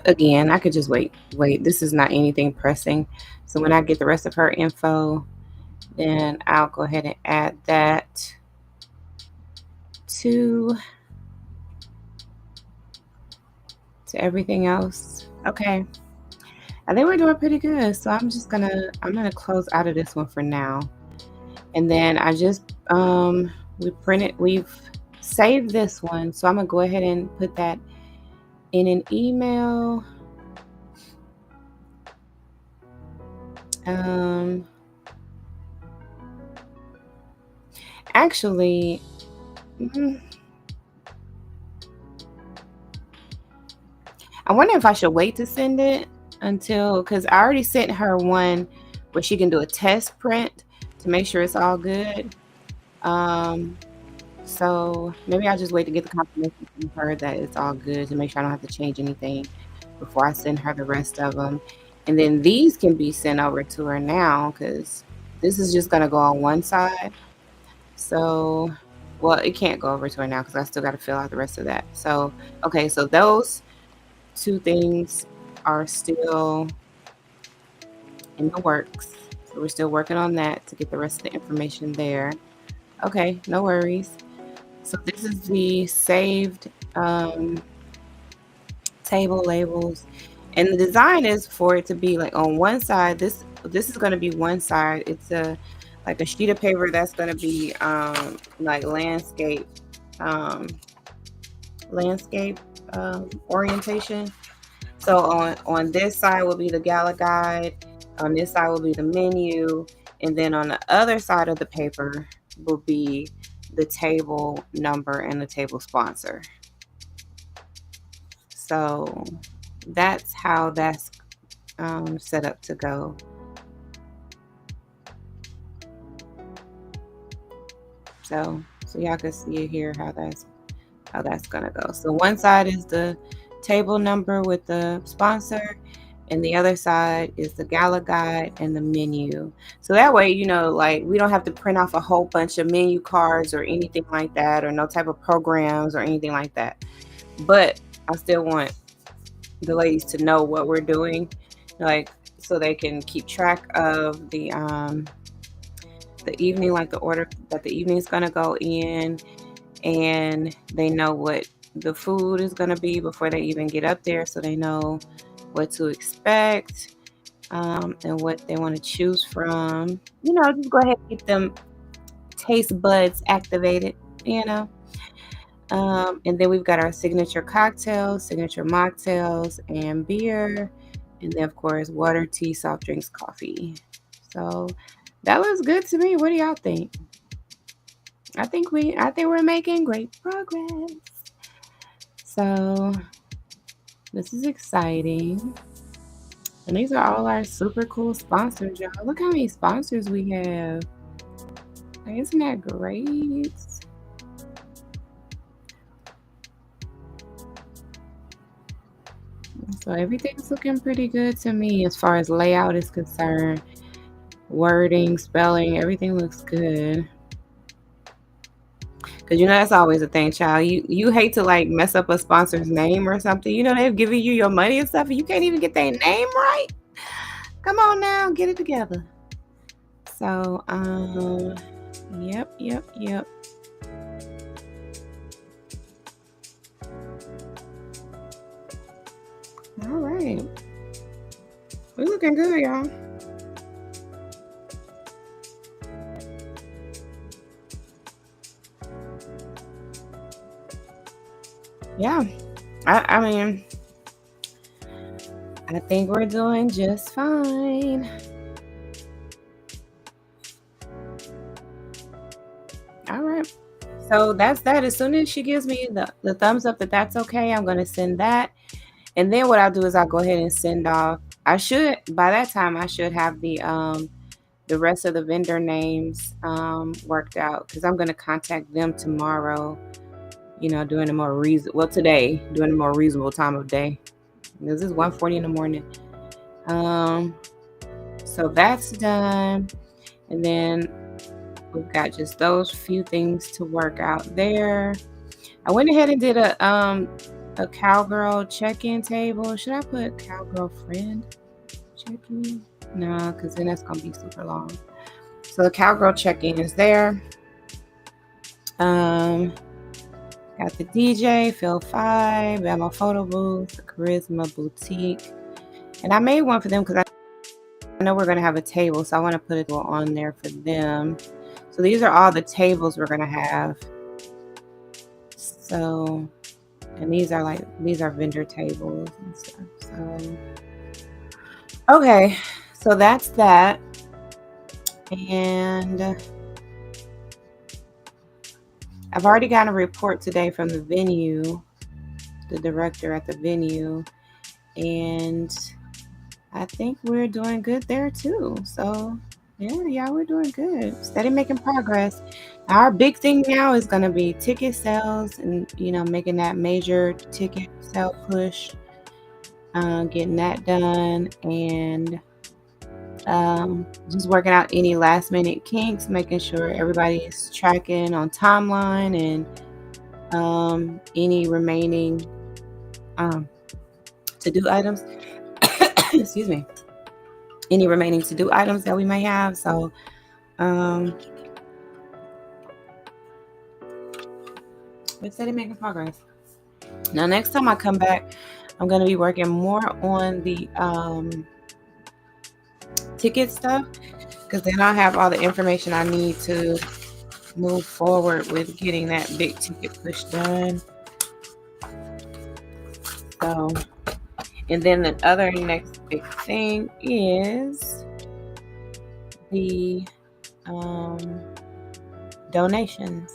could just wait. This is not anything pressing. So when I get the rest of her info, then I'll go ahead and add that to everything else. Okay. I think we're doing pretty good. So I'm gonna close out of this one for now. And then I just we've saved this one. So I'm gonna go ahead and put that in an email. Actually, I wonder if I should wait to send it until, because I already sent her one where she can do a test print to make sure it's all good. So maybe I'll just wait to get the confirmation from her that it's all good to make sure I don't have to change anything before I send her the rest of them. And then these can be sent over to her now because this is just going to go on one side. So, well, it can't go over to her now because I still got to fill out the rest of that. So, okay, so those two things are still in the works. So we're still working on that to get the rest of the information there. Okay, no worries. So this is the saved table labels, and the design is for it to be like on one side. This is going to be one side. It's like a sheet of paper that's going to be like landscape orientation. So on this side will be the Gala guide. On this side will be the menu, and then on the other side of the paper will be the table number and the table sponsor. So that's how that's set up to go. So y'all can see it here how that's gonna go. So one side is the table number with the sponsor, and the other side is the Gala guide and the menu. So that way, like we don't have to print off a whole bunch of menu cards or anything like that, or no type of programs or anything like that. But I still want the ladies to know what we're doing, like so they can keep track of the evening, like the order that the evening is gonna go in, and they know what the food is gonna be before they even get up there, so they know what to expect and what they want to choose from. Just go ahead and get them taste buds activated. And then we've got our signature cocktails, signature mocktails, and beer, and then of course water, tea, soft drinks, coffee. So that looks good to me. What do y'all think? I think we're making great progress. So this is exciting. And these are all our super cool sponsors, y'all. Look how many sponsors we have. Like, isn't that great? So everything's looking pretty good to me as far as layout is concerned. Wording, spelling, everything looks good. Because that's always a thing, child. You hate to like mess up a sponsor's name or something. They've given you your money and stuff, and you can't even get their name right. Come on now, get it together. So, yep. All right. We're looking good, y'all. Yeah. I mean, I think we're doing just fine. All right. So that's that. As soon as she gives me the thumbs up that that's okay, I'm going to send that. And then what I'll do is I'll go ahead and send off. By that time, I should have the rest of the vendor names worked out, because I'm going to contact them tomorrow, during a more today, during a more reasonable time of day. This is 1:40 in the morning. So that's done. And then we've got just those few things to work out there. I went ahead and did a cowgirl check-in table. Should I put cowgirl friend check-in? No, because then that's gonna be super long. So the cowgirl check-in is there. Got the DJ, Phil 5, Bama Photo Booth, Charisma Boutique. And I made one for them because I know we're going to have a table, so I want to put it on there for them. So these are all the tables we're going to have. So, and these are vendor tables and stuff. So, okay, so that's that. And I've already gotten a report today from the venue, the director at the venue, and I think we're doing good there too. So yeah, we're doing good. Steady making progress. Our big thing now is going to be ticket sales and, making that major ticket sale push, getting that done, and just working out any last minute kinks, making sure everybody's tracking on timeline, and any remaining to-do items. Excuse me. Any remaining to-do items that we may have. So we're steady making progress. Now, next time I come back, I'm going to be working more on the ticket stuff, because then I'll have all the information I need to move forward with getting that big ticket push done. So, and then the other next big thing is the donations.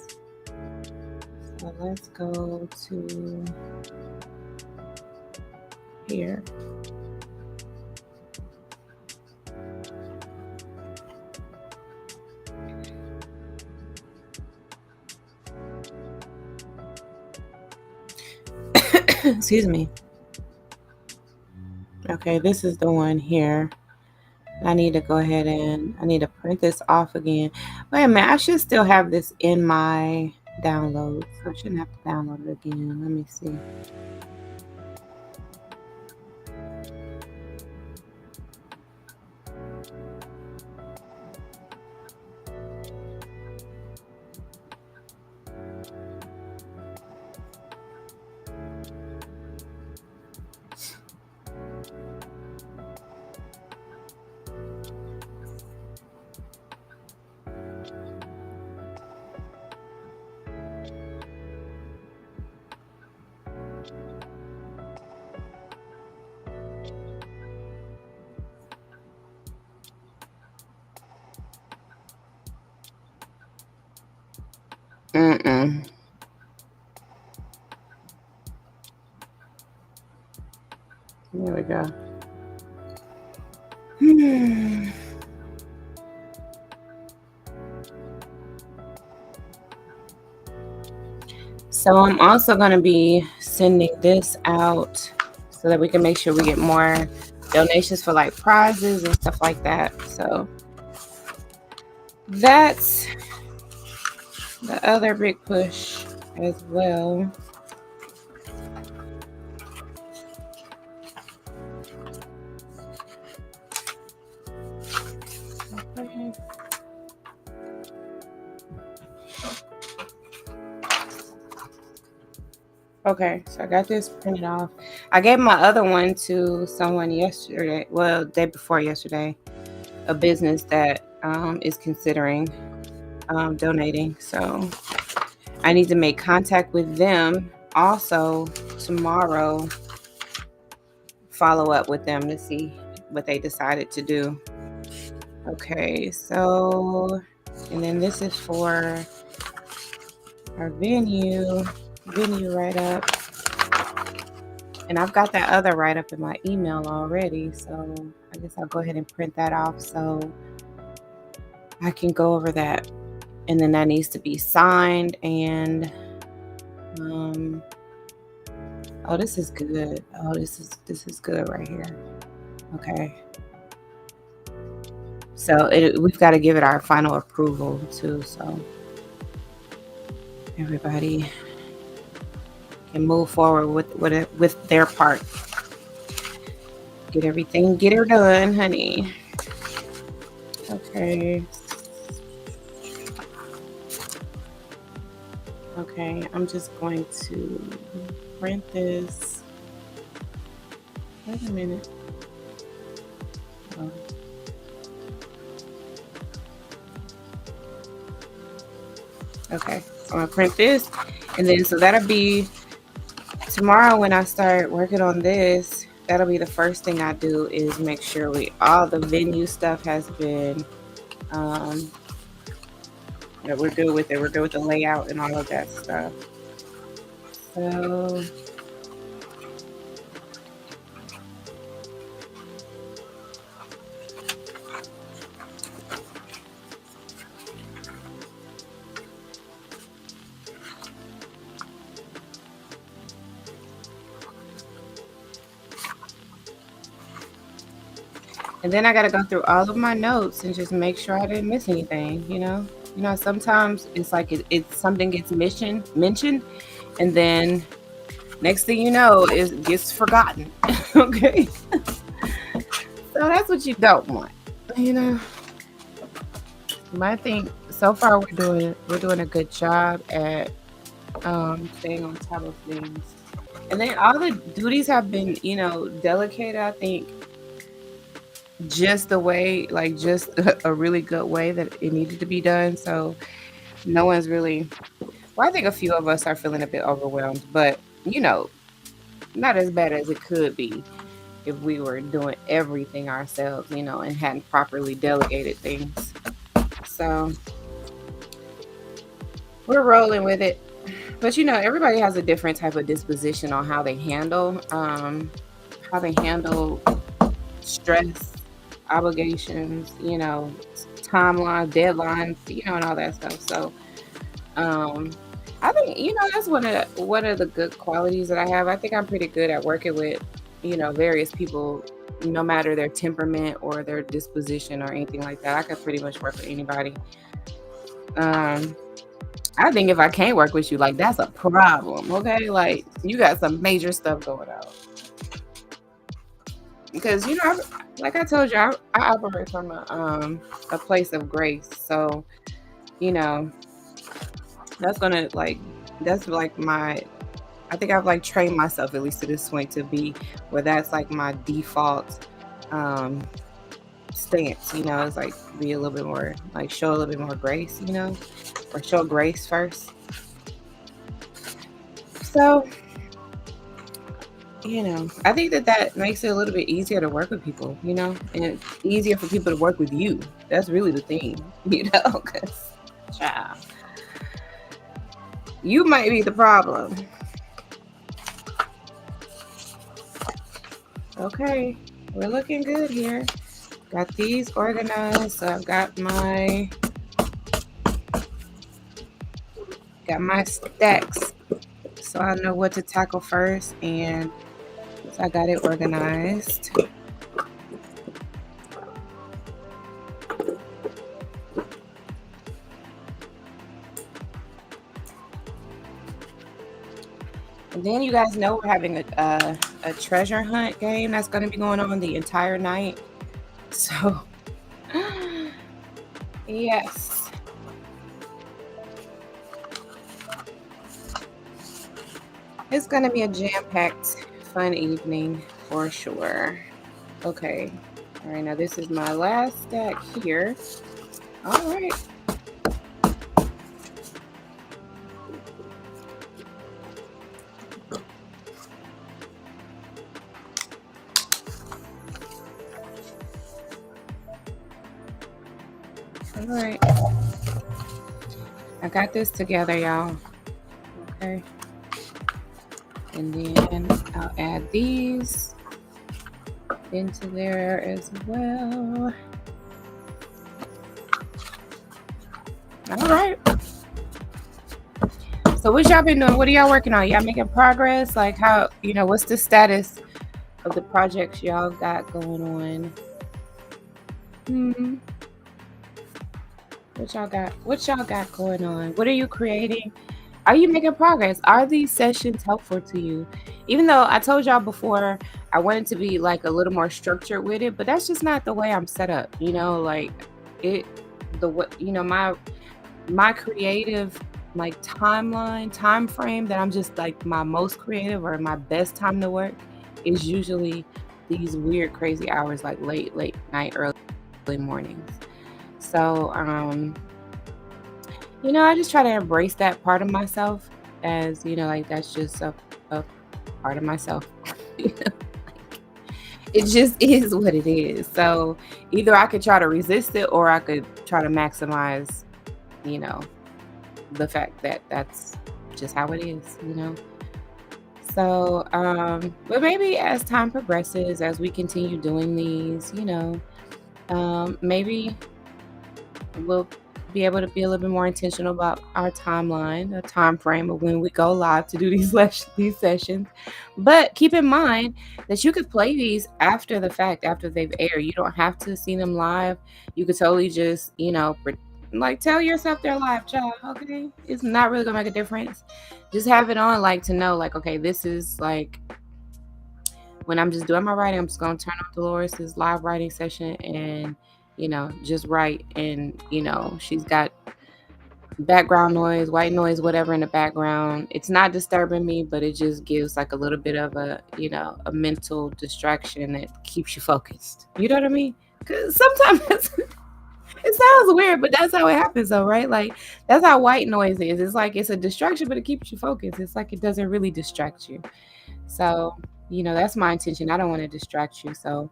So let's go to here. Excuse me. Okay, this is the one here. I need to go ahead and I need to print this off again. Wait a minute, I should still have this in my download. So I shouldn't have to download it again. Let me see. There we go. So I'm also going to be sending this out so that we can make sure we get more donations for like prizes and stuff like that. So that's the other big push as well. Okay, so I got this printed off. I gave my other one to someone yesterday, well, day before yesterday, a business that is considering donating. So I need to make contact with them. Also, tomorrow, follow up with them to see what they decided to do. Okay, so, and then this is for our venue write-up. And I've got that other write-up in my email already, so I guess I'll go ahead and print that off so I can go over that. And then that needs to be signed, and oh, this is good. Oh, this is good right here. Okay. So we've got to give it our final approval too, so everybody can move forward with their part. Get her done, honey. Okay. Okay, I'm just going to print this. Wait a minute. Oh. Okay, so I'm gonna print this, and then so that'll be tomorrow when I start working on this. That'll be the first thing I do is make sure all the venue stuff has been Yeah, we're good with it. We're good with the layout and all of that stuff. So and then I got to go through all of my notes and just make sure I didn't miss anything, you know? You know, sometimes it's like it's something gets mentioned, and then next thing you know, it gets forgotten. Okay? So that's what you don't want, you know? But I think so far we're doing a good job at staying on top of things. And then all the duties have been, you know, delegated, I think, just the way, like just a really good way that it needed to be done. So no one's really, well, I think a few of us are feeling a bit overwhelmed, but you know, not as bad as it could be if we were doing everything ourselves, you know, and hadn't properly delegated things. So we're rolling with it. But you know, everybody has a different type of disposition on how they handle stress, obligations, you know, timeline, deadlines, you know, and all that stuff. So I think, you know, that's one of the good qualities that I have. I think I'm pretty good at working with, you know, various people, no matter their temperament or their disposition or anything like that. I could pretty much work with anybody. I think if I can't work with you, like that's a problem. Okay, like you got some major stuff going on. Because you know, like I told you, I operate from a place of grace. So you know, that's like my. I think I've like trained myself at least to this point to be where that's like my default stance. You know, it's like be a little bit more like show a little bit more grace. You know, or show grace first. So you know, I think that makes it a little bit easier to work with people, you know, and it's easier for people to work with you. That's really the thing, you know, because, child, you might be the problem. Okay, we're looking good here. Got these organized. So I've got my stacks, so I know what to tackle first, and so I got it organized. And then you guys know we're having a treasure hunt game that's going to be going on the entire night. So, yes. It's going to be a jam-packed, fun evening for sure. Okay. All right, now this is my last stack here. All right. All right. I got this together, y'all. Okay. And then I'll add these into there as well. All right. So what y'all been doing? What are y'all working on? Y'all making progress? Like how, you know, what's the status of the projects y'all got going on? What y'all got going on? What are you creating? Are you making progress? Are these sessions helpful to you? Even though I told y'all before I wanted to be like a little more structured with it, but that's just not the way I'm set up, you know, like my creative like time frame that I'm just like my most creative or my best time to work is usually these weird crazy hours like late night, early mornings. So you know, I just try to embrace that part of myself as, you know, like that's just a part of myself. You know? It just is what it is. So either I could try to resist it or I could try to maximize the fact that that's just how it is. So, but maybe as time progresses, as we continue doing these, maybe we'll be able to be a little bit more intentional about our timeline, a time frame of when we go live to do these sessions. But keep in mind that you could play these after the fact, after they've aired. You don't have to see them live. You could totally just, like tell yourself they're live, child. Okay, it's not really gonna make a difference. Just have it on, like to know, like, okay, this is like when I'm just doing my writing, I'm just gonna turn on Delores' live writing session and just write. And she's got background noise, white noise, whatever in the background. It's not disturbing me, but it just gives like a little bit of a mental distraction that keeps you focused. You know what I mean? Because sometimes it sounds weird, but that's how it happens though, right? Like that's how white noise is. It's like it's a distraction, but it keeps you focused. It's like it doesn't really distract you. So that's my intention. I don't want to distract you. So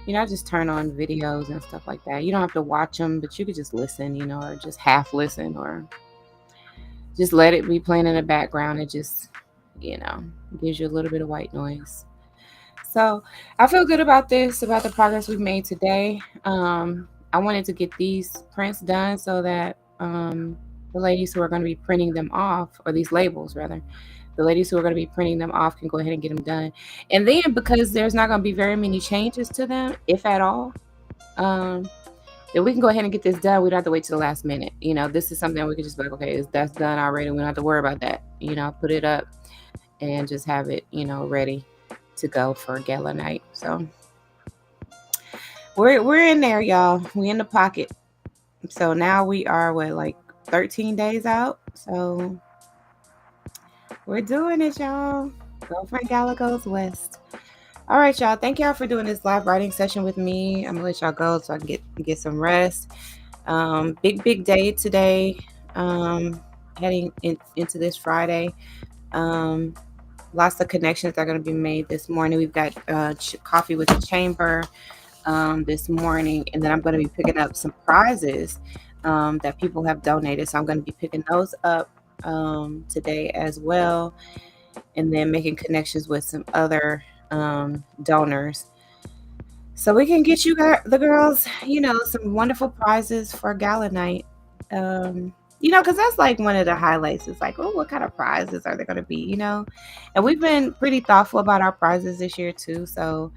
I just turn on videos and stuff like that. You don't have to watch them, but you could just listen, or just half listen, or just let it be playing in the background. It just, gives you a little bit of white noise. So I feel good about this, about the progress we've made today. I wanted to get these prints done so that the ladies who are going to be printing them off, or these labels rather, the ladies who are going to be printing them off can go ahead and get them done. And then because there's not going to be very many changes to them, if at all, then we can go ahead and get this done. We don't have to wait till the last minute. This is something we can just be like, okay, that's done already. We don't have to worry about that. Put it up and just have it, ready to go for gala night. So we're in there, y'all. We in the pocket. So now we are like 13 days out. So we're doing it, y'all. Girlfriend Gala goes west. All right, y'all. Thank y'all for doing this live writing session with me. I'm gonna let y'all go so I can get some rest. Big day today. Heading into this Friday. Lots of connections are going to be made this morning. We've got coffee with the chamber this morning, and then I'm going to be picking up some prizes that people have donated. So I'm going to be picking those up today as well, and then making connections with some other donors. So we can get you the girls, some wonderful prizes for gala night. Because that's like one of the highlights. It's like, oh, what kind of prizes are there going to be, And we've been pretty thoughtful about our prizes this year too. So,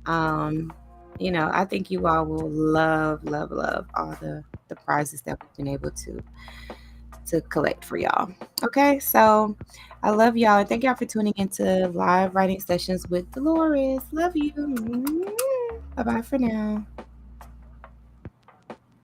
I think you all will love all the prizes that we've been able to collect for y'all. Okay, so I love y'all. And thank y'all for tuning into live writing sessions with Delores. Love you. Bye-bye for now.